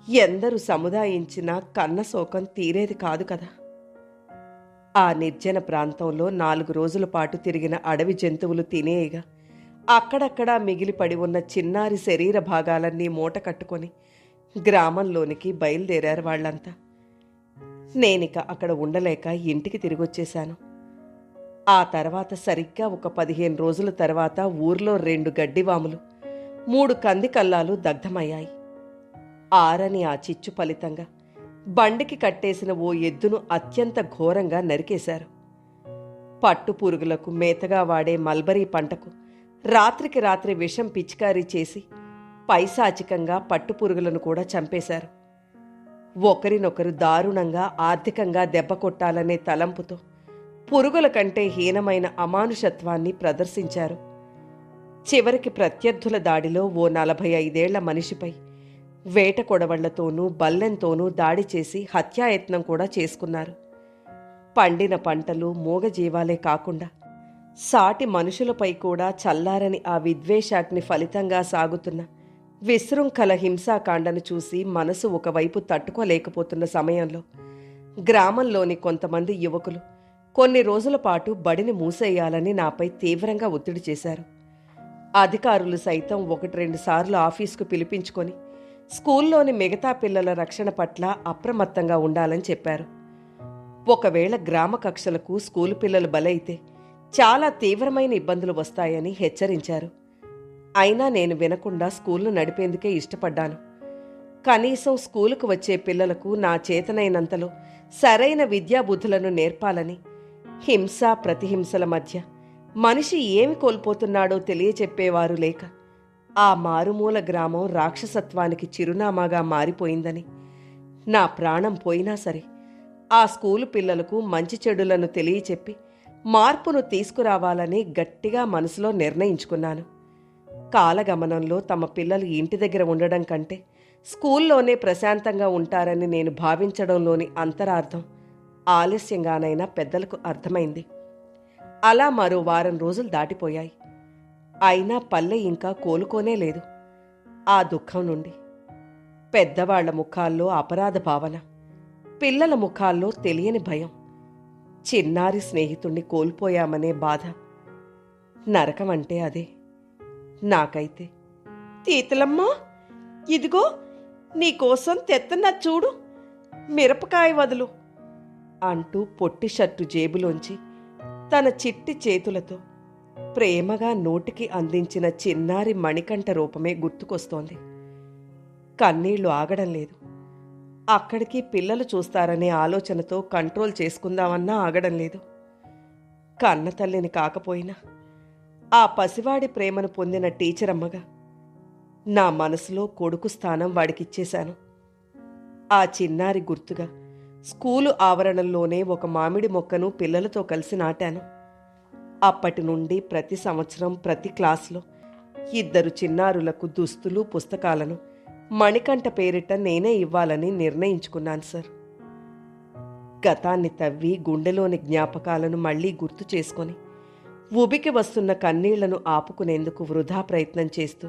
ఎందరు సముదాయించినా కన్న శోకం తీరేది కాదు కదా. ఆ నిర్జన ప్రాంతంలో 4 రోజుల పాటు తిరిగిన అడవి జంతువులు తినేయగా అక్కడక్కడా మిగిలిపడి ఉన్న చిన్నారి శరీర భాగాలన్నీ మూట కట్టుకొని గ్రామంలోనికి బయలుదేరారు వాళ్ళంతా. నేనిక అక్కడ ఉండలేక ఇంటికి తిరిగొచ్చేశాను. ఆ తర్వాత సరిగ్గా ఒక 15 రోజుల తర్వాత ఊర్లో 2 గడ్డివాములు, 3 కంది కల్లాలు దగ్ధమయ్యాయి. ఆరని ఆ చిచ్చు ఫలితంగా బండికి కట్టేసిన ఓ ఎద్దును అత్యంత ఘోరంగా నరికేశారు. పట్టు పురుగులకు మేతగా వాడే మల్బరీ పంటకు రాత్రికి రాత్రి విషం పిచికారీ చేసి పైశాచికంగా పట్టుపురుగులను కూడా చంపేశారు. ఒకరినొకరు దారుణంగా ఆర్థికంగా దెబ్బ కొట్టాలనే తలంపుతో పురుగుల కంటే హీనమైన అమానుషత్వాన్ని ప్రదర్శించారు. చివరికి ప్రత్యర్థుల దాడిలో ఓ 45 ఏళ్ల మనిషిపై వేట కొడవళ్లతోనూ బల్లెంతోనూ దాడి చేసి హత్యాయత్నం కూడా చేసుకున్నారు. పండిన పంటలు మూగజీవాలే కాకుండా సాటి మనుషులపై కూడా చల్లారని ఆ విద్వేషాగ్ని ఫలితంగా సాగుతున్న విశృంఖల హింసాకాండను చూసి మనసు ఒకవైపు తట్టుకోలేకపోతున్న సమయంలో గ్రామంలోని కొంతమంది యువకులు కొన్ని రోజుల పాటు బడిని మూసేయాలని నాపై తీవ్రంగా ఒత్తిడి చేశారు. అధికారులు సైతం 1-2 సార్లు ఆఫీసుకు పిలిపించుకొని స్కూల్లోని మిగతా పిల్లల రక్షణ పట్ల అప్రమత్తంగా ఉండాలని చెప్పారు. ఒకవేళ గ్రామ కక్షలకు స్కూలు పిల్లలు బలైతే చాలా తీవ్రమైన ఇబ్బందులు వస్తాయని హెచ్చరించారు. అయినా నేను వినకుండా స్కూల్ను నడిపేందుకే ఇష్టపడ్డాను. కనీసం స్కూలుకు వచ్చే పిల్లలకు నా చేతనైనంతలో సరైన విద్యాబుద్ధులను నేర్పాలని, హింస ప్రతిహింసల మధ్య మనిషి ఏమి కోల్పోతున్నాడో తెలియచెప్పేవారు లేక ఆ మారుమూల గ్రామం రాక్షసత్వానికి చిరునామాగా మారిపోయిందని, నా ప్రాణం పోయినా సరే ఆ స్కూలు పిల్లలకు మంచి చెడులను తెలియచెప్పి మార్పును తీసుకురావాలని గట్టిగా మనసులో నిర్ణయించుకున్నాను. కాలగమనంలో తమ పిల్లలు ఇంటి దగ్గర ఉండడం కంటే స్కూల్లోనే ప్రశాంతంగా ఉంటారని నేను భావించడంలోని అంతరార్థం ఆలస్యంగానైనా పెద్దలకు అర్థమైంది. అలా మరో 1 వారం రోజులు దాటిపోయాయి. అయినా పల్లె ఇంకా కోలుకోనే లేదు. ఆ దుఃఖం నుండి పెద్దవాళ్ల ముఖాల్లో అపరాధ భావన, పిల్లల ముఖాల్లో తెలియని భయం, చిన్నారి స్నేహితుణ్ణి కోల్పోయామనే బాధ. నరకం అంటే అదే. నాకైతే తీతలమ్మా, ఇదిగో నీకోసం తెత్తన్నా చూడు, మిరపకాయ వదులు అంటూ పొట్టి షర్టు జేబులోంచి తన చిట్టి చేతులతో ప్రేమగా నోటికి అందించిన చిన్నారి మణికంఠ రూపమే గుర్తుకొస్తోంది. కన్నీళ్లు ఆగడం లేదు. అక్కడికి పిల్లలు చూస్తారనే ఆలోచనతో కంట్రోల్ చేసుకుందామన్నా ఆగడం లేదు. కన్న తల్లిని కాకపోయినా ఆ పసివాడి ప్రేమను పొందిన టీచరమ్మగా నా మనసులో కొడుకు స్థానం వాడికిచ్చేశాను. ఆ చిన్నారి గుర్తుగా స్కూలు ఆవరణంలోనే ఒక మామిడి మొక్కను పిల్లలతో కలిసి నాటాను. అప్పటి నుండి ప్రతి సంవత్సరం ప్రతి క్లాసులో 2 చిన్నారులకు దుస్తులు, పుస్తకాలను మణికంఠ పేరిట నేనే ఇవ్వాలని నిర్ణయించుకున్నాను సార్. గతాన్ని తవ్వి గుండెలోని జ్ఞాపకాలను మళ్లీ గుర్తు చేసుకొని ఉబికి వస్తున్న కన్నీళ్లను ఆపుకునేందుకు వృధా ప్రయత్నం చేస్తూ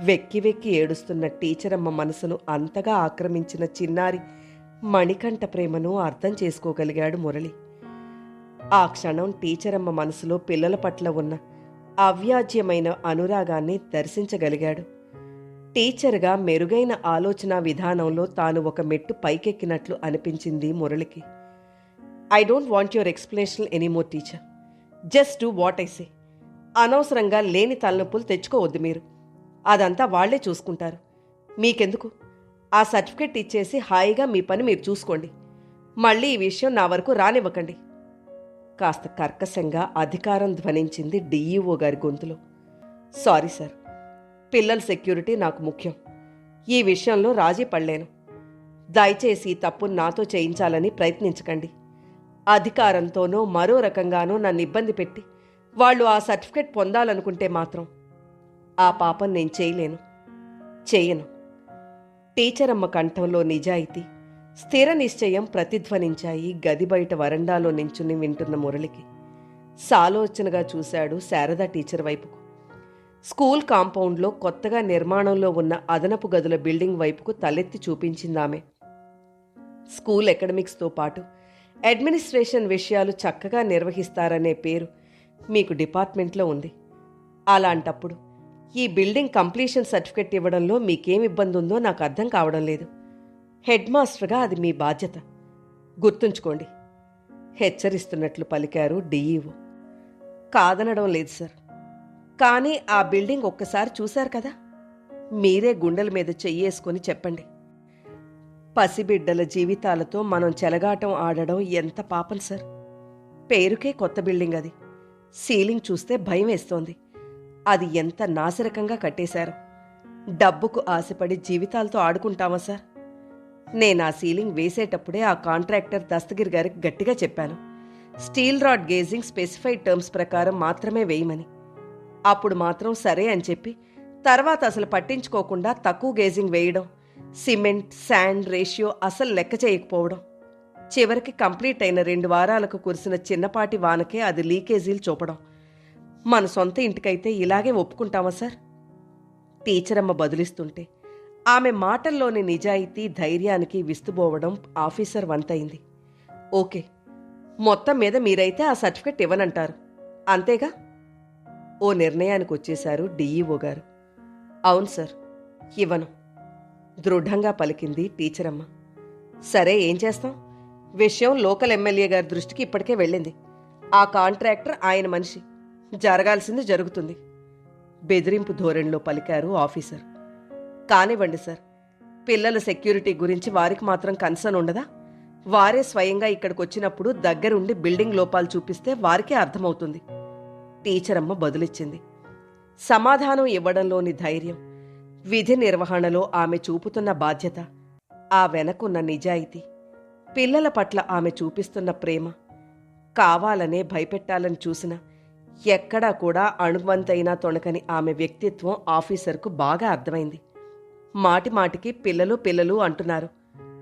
వెక్కి వెక్కి ఏడుస్తున్న టీచరమ్మ మనసును అంతగా ఆక్రమించిన చిన్నారి మణికంఠ ప్రేమను అర్థం చేసుకోగలిగాడు మురళి. ఆ క్షణం టీచరమ్మ మనసులో పిల్లల పట్ల ఉన్న అవ్యాజ్యమైన అనురాగాన్ని దర్శించగలిగాడు. టీచర్గా మెరుగైన ఆలోచనా విధానంలో తాను ఒక మెట్టు పైకెక్కినట్లు అనిపించింది మురళికి. I don't want your explanation anymore teacher. Just do what I say. అనవసరంగా లేని తలనొప్పులు తెచ్చుకోవద్దు మీరు. అదంతా వాళ్లే చూసుకుంటారు. మీకెందుకు? ఆ సర్టిఫికెట్ ఇచ్చేసి హాయిగా మీ పని మీరు చూసుకోండి. మళ్ళీ ఈ విషయం నా వరకు రానివ్వకండి. కాస్త కర్కశంగా అధికారం ధ్వనించింది డిఈఓ గారి గొంతులో. సారీ సార్, పిల్లల సెక్యూరిటీ నాకు ముఖ్యం. ఈ విషయంలో రాజీ పడలేను. దయచేసి ఈ తప్పును నాతో చేయించాలని ప్రయత్నించకండి. అధికారంతోనో మరో రకంగానో నన్ను ఇబ్బంది పెట్టి వాళ్ళు ఆ సర్టిఫికెట్ పొందాలనుకుంటే మాత్రం ఆ పాపం నేను చేయను. టీచరమ్మ కంఠంలో నిజాయితీ, స్థిర నిశ్చయం ప్రతిధ్వనించాయి గది బయట వరండాలో నించుని వింటున్న మురళికి. సాలోచనగా చూశాడు శారద టీచర్ వైపుకు. స్కూల్ కాంపౌండ్లో కొత్తగా నిర్మాణంలో ఉన్న అదనపు గదుల బిల్డింగ్ వైపుకు తలెత్తి చూపించిందామె. స్కూల్ ఎకడమిక్స్తో పాటు అడ్మినిస్ట్రేషన్ విషయాలు చక్కగా నిర్వహిస్తారనే పేరు మీకు డిపార్ట్మెంట్లో ఉంది. అలాంటప్పుడు ఈ బిల్డింగ్ కంప్లీషన్ సర్టిఫికెట్ ఇవ్వడంలో మీకేం ఇబ్బంది ఉందో నాకు అర్థం కావడం లేదు. హెడ్ మాస్టర్గా అది మీ బాధ్యత, గుర్తుంచుకోండి. హెచ్చరిస్తున్నట్లు పలికారు డిఈఓ. కాదనడం లేదు సార్, కానీ ఆ బిల్డింగ్ ఒక్కసారి చూశారు కదా, మీరే గుండెల మీద చెయ్యేసుకొని చెప్పండి. పసిబిడ్డల జీవితాలతో మనం చెలగాటం ఆడడం ఎంత పాపం సార్. పేరుకే కొత్త బిల్డింగ్ అది. సీలింగ్ చూస్తే భయం వేస్తోంది. అది ఎంత నాసిరకంగా కట్టేశారు. డబ్బుకు ఆశపడి జీవితాలతో ఆడుకుంటామా సార్? నేను ఆ సీలింగ్ వేసేటప్పుడే ఆ కాంట్రాక్టర్ దస్తగిరి గారికి గట్టిగా చెప్పాను, steel rod gauging specified terms ప్రకారం మాత్రమే వేయమని. అప్పుడు మాత్రం సరే అని చెప్పి తర్వాత అసలు పట్టించుకోకుండా తక్కువ గేజింగ్ వేయడం, సిమెంట్ శాండ్ రేషియో అసలు లెక్క చేయకపోవడం. చివరికి కంప్లీట్ అయిన 2 వారాలకు కురిసిన చిన్నపాటి వానకే అది లీకేజీలు చూపడం. మన సొంత ఇంటికైతే ఇలాగే ఒప్పుకుంటామా సార్? టీచరమ్మ బదులిస్తుంటే ఆమె మాటల్లోని నిజాయితీ ధైర్యానికి విస్తుబోవడం ఆఫీసర్ వంతైంది. ఓకే, మొత్తం మీద మీరైతే ఆ సర్టిఫికెట్ ఇవ్వనంటారు, అంతేగా? ఓ నిర్ణయానికి వచ్చేశారు డిఈఓ గారు. అవును సార్, ఇవ్వను, దృఢంగా పలికింది టీచరమ్మ. సరే, ఏం చేస్తాం? విషయం లోకల్ ఎమ్మెల్యే గారి దృష్టికి ఇప్పటికే వెళ్ళింది. ఆ కాంట్రాక్టర్ ఆయన మనిషి, జరగాల్సింది జరుగుతుంది. బెదిరింపు ధోరణిలో పలికారు ఆఫీసర్. కానివ్వండి సార్, పిల్లల సెక్యూరిటీ గురించి వారికి మాత్రం కన్సర్న్ ఉండదా? వారే స్వయంగా ఇక్కడికి వచ్చినప్పుడు దగ్గరుండి బిల్డింగ్ లోపాలు చూపిస్తే వారికే అర్థమవుతుంది. టీచరమ్మ బదులిచ్చింది. సమాధానం ఇవ్వడంలోని ధైర్యం, విధి నిర్వహణలో ఆమె చూపుతున్న బాధ్యత, ఆ వెనకున్న నిజాయితీ, పిల్లల పట్ల ఆమె చూపిస్తున్న ప్రేమ, కావాలనే భయపెట్టాలని చూసినా ఎక్కడా కూడా అణువంతైనా తొణకని ఆమె వ్యక్తిత్వం ఆఫీసర్కు బాగా అర్థమైంది. మాటిమాటికి పిల్లలు అంటున్నారు.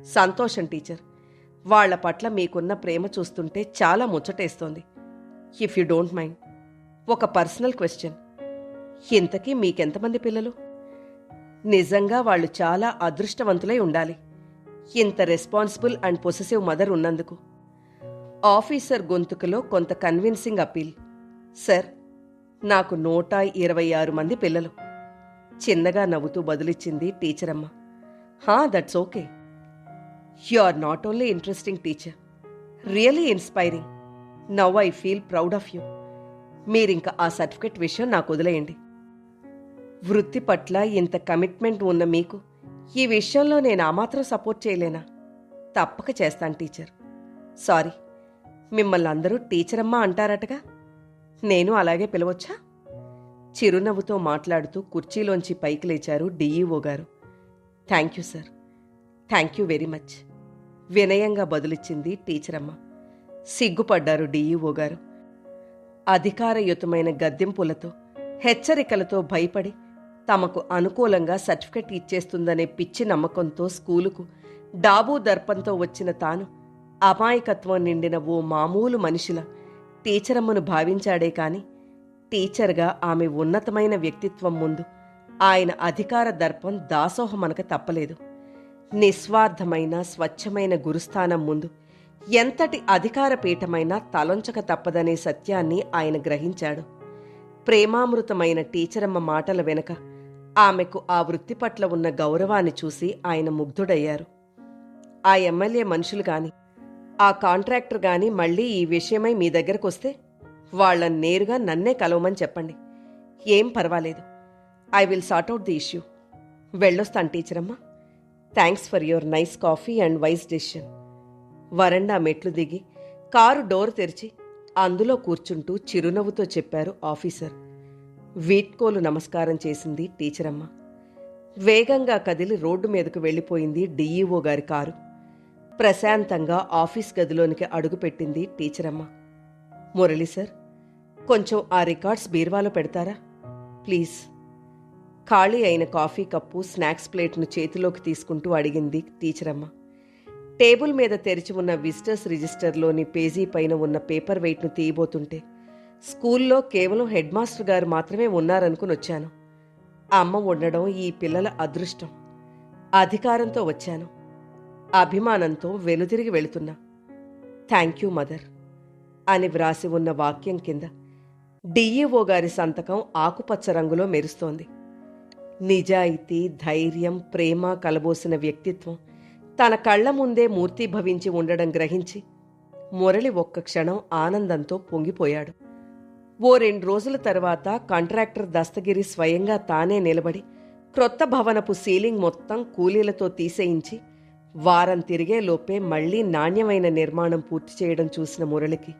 సంతోషం టీచర్, వాళ్ల పట్ల మీకున్న ప్రేమ చూస్తుంటే చాలా ముచ్చటేస్తోంది. ఇఫ్ యు డోంట్ మైండ్, ఒక పర్సనల్ క్వశ్చన్. ఇంతకీ మీకెంతమంది పిల్లలు? నిజంగా వాళ్ళు చాలా అదృష్టవంతులై ఉండాలి, ఇంత రెస్పాన్సిబుల్ అండ్ పొసెసివ్ మదర్ ఉన్నందుకు. ఆఫీసర్ గొంతుకులో కొంత కన్విన్సింగ్ అపీల్. సార్, నాకు 126 మంది పిల్లలు. చిన్నగా నవ్వుతూ బదులిచ్చింది టీచరమ్మ. That's okay. You are not only interesting teacher, really inspiring. Now I feel proud of you. మీరింక ఆ సర్టిఫికెట్ విషయం నాకు వదిలేయండి. వృత్తి పట్ల ఇంత కమిట్మెంట్ ఉన్న మీకు ఈ విషయంలో నేను ఆ మాత్రం సపోర్ట్ చేయలేనా? తప్పక చేస్తాను టీచర్. సారీ, మిమ్మల్ని అందరూ టీచరమ్మా అంటారటగా, నేను అలాగే పిలవచ్చా? చిరునవ్వుతో మాట్లాడుతూ కుర్చీలోంచి పైకి లేచారు డిఈఓ గారు. Thank you sir, thank you very much, వినయంగా బదులిచ్చింది టీచరమ్మ. సిగ్గుపడ్డారు డిఈఓ గారు. అధికారయుతమైన గద్దెంపులతో, హెచ్చరికలతో భయపడి తమకు అనుకూలంగా సర్టిఫికెట్ ఇచ్చేస్తుందనే పిచ్చి నమ్మకంతో స్కూలుకు డాబూ దర్పంతో వచ్చిన తాను అమాయకత్వం నిండిన ఓ మామూలు మనిషిలా టీచరమ్మను భావించాడే కాని, టీచర్గా ఆమె ఉన్నతమైన వ్యక్తిత్వం ముందు ఆయన అధికార దర్పం దాసోహమనక తప్పలేదు. నిస్వార్థమైన స్వచ్ఛమైన గురుస్థానం ముందు ఎంతటి అధికార పీఠమైనా తలొంచక తప్పదనే సత్యాన్ని ఆయన గ్రహించాడు. ప్రేమామృతమైన టీచరమ్మ మాటల వెనక ఆమెకు ఆ వృత్తి పట్ల ఉన్న గౌరవాన్ని చూసి ఆయన ముగ్ధుడయ్యారు. ఆ ఎమ్మెల్యే మనుషులు గాని, ఆ కాంట్రాక్టర్ గాని మళ్ళీ ఈ విషయమై మీ దగ్గరకొస్తే వాళ్ళని నేరుగా నన్నే కలవమని చెప్పండి. ఏం పర్వాలేదు. I will sort out the issue. వెళ్ళొస్తాను టీచరమ్మ. Thanks for your nice coffee and wise decision. వరండా మెట్లు దిగి కారు డోర్ తెరిచి అందులో కూర్చుంటూ చిరునవ్వుతో చెప్పారు ఆఫీసర్. వీడ్కోలు నమస్కారం చేసింది టీచరమ్మ. వేగంగా కదిలి రోడ్డు మీదకు వెళ్ళిపోయింది డిఈఓ గారి కారు. ప్రశాంతంగా ఆఫీస్ గదిలోనికి అడుగుపెట్టింది టీచరమ్మ. మురళి సార్, కొంచెం ఆ రికార్డ్స్ బీర్వాలో పెడతారా ప్లీజ్? ఖాళీ అయిన కాఫీ కప్పు, స్నాక్స్ ప్లేట్ను చేతిలోకి తీసుకుంటూ అడిగింది టీచరమ్మ. టేబుల్ మీద తెరిచి ఉన్న విజిటర్స్ రిజిస్టర్లోని పేజీ పైన ఉన్న పేపర్ వెయిట్ను తీయబోతుంటే, స్కూల్లో కేవలం హెడ్ మాస్టర్ గారు మాత్రమే ఉన్నారనుకుని వచ్చాను. అమ్మ ఉండడం ఈ పిల్లల అదృష్టం. అధికారంతో వచ్చాను, అభిమానంతో వెనుతిరిగి వెళుతున్నా. థ్యాంక్ యూ మదర్ అని వ్రాసి ఉన్న వాక్యం కింద డిఈఓ గారి సంతకం ఆకుపచ్చ రంగులో మెరుస్తోంది. నిజాయితీ, ధైర్యం, ప్రేమ కలబోసిన వ్యక్తిత్వం తన కళ్ల ముందే మూర్తీభవించి ఉండడం గ్రహించి మురళి ఒక్క క్షణం ఆనందంతో పొంగిపోయాడు. ఓ 2 రోజుల తర్వాత కాంట్రాక్టర్ దస్తగిరి స్వయంగా తానే నిలబడి క్రొత్త భవనపు సీలింగ్ మొత్తం కూలీలతో తీసేయించి వారం తిరిగేలోపే మళ్లీ నాణ్యమైన నిర్మాణం పూర్తి చేయడం చూసిన మురళికి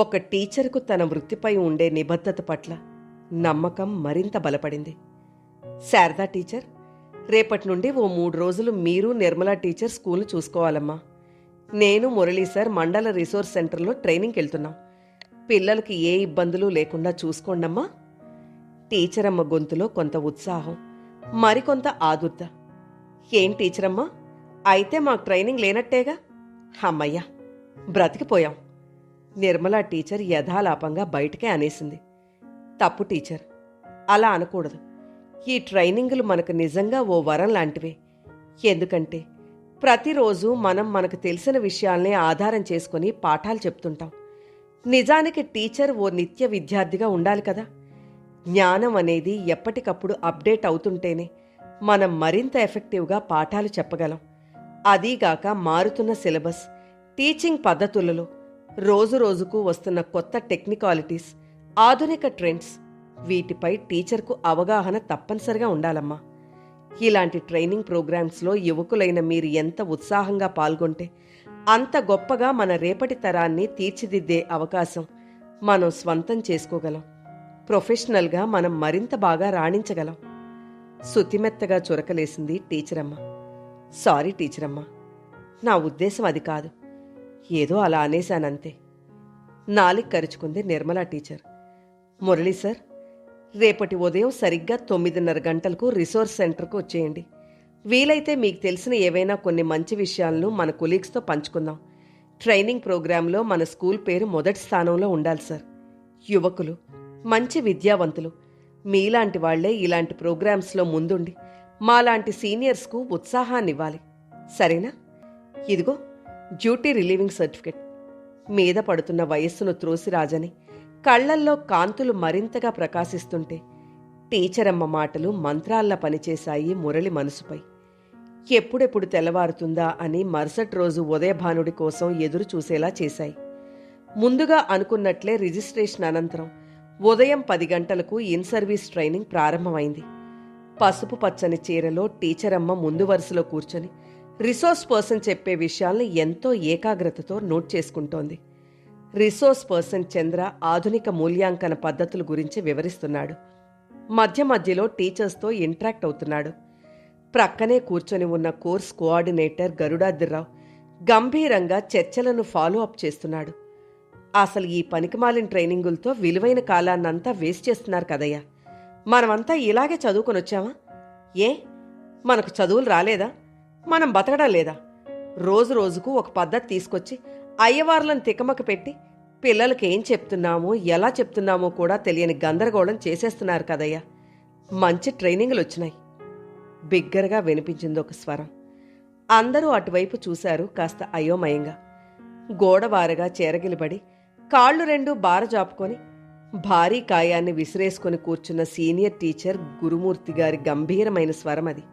ఒక టీచర్కు తన వృత్తిపై ఉండే నిబద్ధత పట్ల నమ్మకం మరింత బలపడింది. శారదా టీచర్, రేపటి నుండి ఓ 3 రోజులు మీరు నిర్మలా టీచర్ స్కూల్ను చూసుకోవాలమ్మా. నేను మురళీ సార్ మండల రిసోర్స్ సెంటర్లో ట్రైనింగ్కి వెళ్తున్నాం. పిల్లలకి ఏ ఇబ్బందులు లేకుండా చూసుకోండమ్మా. టీచరమ్మ గొంతులో కొంత ఉత్సాహం, మరికొంత ఆదుర్ద. ఏం టీచరమ్మా, అయితే మాకు ట్రైనింగ్ లేనట్టేగా? అమ్మయ్యా, బ్రతికిపోయాం. నిర్మలా టీచర్ యథాలాపంగా బయటకే అనేసింది. తప్పు టీచర్, అలా అనకూడదు. ఈ ట్రైనింగులు మనకు నిజంగా ఓ వరం లాంటివే. ఎందుకంటే ప్రతిరోజు మనం మనకు తెలిసిన విషయాల్నే ఆధారం చేసుకుని పాఠాలు చెప్తుంటాం. నిజానికి టీచర్ ఓ నిత్య విద్యార్థిగా ఉండాలి కదా. జ్ఞానం అనేది ఎప్పటికప్పుడు అప్డేట్ అవుతుంటేనే మనం మరింత ఎఫెక్టివ్గా పాఠాలు చెప్పగలం. అదీగాక మారుతున్న సిలబస్, టీచింగ్ పద్ధతులలో రోజు రోజుకు వస్తున్న కొత్త టెక్నికాలిటీస్, ఆధునిక ట్రెండ్స్, వీటిపై టీచర్కు అవగాహన తప్పనిసరిగా ఉండాలమ్మా. ఇలాంటి ట్రైనింగ్ ప్రోగ్రామ్స్లో యువకులైన మీరు ఎంత ఉత్సాహంగా పాల్గొంటే అంత గొప్పగా మన రేపటి తరాన్ని తీర్చిదిద్దే అవకాశం మనం స్వంతం చేసుకోగలం. ప్రొఫెషనల్గా మనం మరింత బాగా రాణించగలం. సుతిమెత్తగా చురకలేసింది టీచరమ్మ. సారీ టీచరమ్మ, నా ఉద్దేశం అది కాదు. ఏదో అలా అనేశానంతే. నాలిక కరుచుకుంది నిర్మలా టీచర్. మురళీ సార్, రేపటి ఉదయం సరిగ్గా 9:30 గంటలకు రిసోర్స్ సెంటర్కు వచ్చేయండి. వీలైతే మీకు తెలిసిన ఏవైనా కొన్ని మంచి విషయాలను మన కొలీగ్స్తో పంచుకుందాం. ట్రైనింగ్ ప్రోగ్రాంలో మన స్కూల్ పేరు మొదటి స్థానంలో ఉండాలి సార్. యువకులు, మంచి విద్యావంతులు మీలాంటి వాళ్లే ఇలాంటి ప్రోగ్రామ్స్లో ముందుండి మాలాంటి సీనియర్స్కు ఉత్సాహాన్నివ్వాలి. సరేనా? ఇదిగో డ్యూటీ రిలీవింగ్ సర్టిఫికెట్. మీద పడుతున్న వయస్సును త్రోసిరాజని కళ్లల్లో కాంతులు మరింతగా ప్రకాశిస్తుంటే టీచరమ్మ మాటలు మంత్రాల్లా పనిచేశాయి మురళి మనసుపై. ఎప్పుడెప్పుడు తెల్లవారుతుందా అని మరుసటి రోజు ఉదయభానుడి కోసం ఎదురు చూసేలా చేశాయి. ముందుగా అనుకున్నట్లే రిజిస్ట్రేషన్ అనంతరం ఉదయం 10 గంటలకు ఇన్ సర్వీస్ ట్రైనింగ్ ప్రారంభమైంది. పసుపు పచ్చని చీరలో టీచరమ్మ ముందు వరుసలో కూర్చొని రిసోర్స్ పర్సన్ చెప్పే విషయాలను ఎంతో ఏకాగ్రతతో నోట్ చేసుకుంటోంది. రిసోర్స్ పర్సన్ చంద్ర ఆధునిక మూల్యాంకన పద్ధతుల గురించి వివరిస్తున్నాడు. మధ్య మధ్యలో టీచర్స్తో ఇంటరాక్ట్ అవుతున్నాడు. ప్రక్కనే కూర్చొని ఉన్న కోర్స్ కోఆర్డినేటర్ గరుడాద్రిరావు గంభీరంగా చర్చలను ఫాలో అప్ చేస్తున్నాడు. అసలు ఈ పనికిమాలిన ట్రైనింగులతో విలువైన కాలాన్నంతా వేస్ట్ చేస్తున్నారు కదయ్యా. మనమంతా ఇలాగే చదువుకొని వచ్చామా? ఏ మనకు చదువులు రాలేదా? మనం బతకడం లేదా? రోజు రోజుకు ఒక పద్ధతి తీసుకొచ్చి అయ్యవార్లను తికమక పెట్టి పిల్లలకి ఏం చెప్తున్నామో ఎలా చెప్తున్నామో కూడా తెలియని గందరగోళం చేసేస్తున్నారు కదయ్యా. మంచి ట్రైనింగులు వచ్చినాయి. బిగ్గరగా వినిపించింది ఒక స్వరం. అందరూ అటువైపు చూశారు కాస్త అయోమయంగా. గోడవారగా చేరగిలిబడి కాళ్ళు 2 బార జాపుకొని భారీ కాయాన్ని విసిరేసుకుని కూర్చున్న సీనియర్ టీచర్ గురుమూర్తి గారి గంభీరమైన స్వరం అది.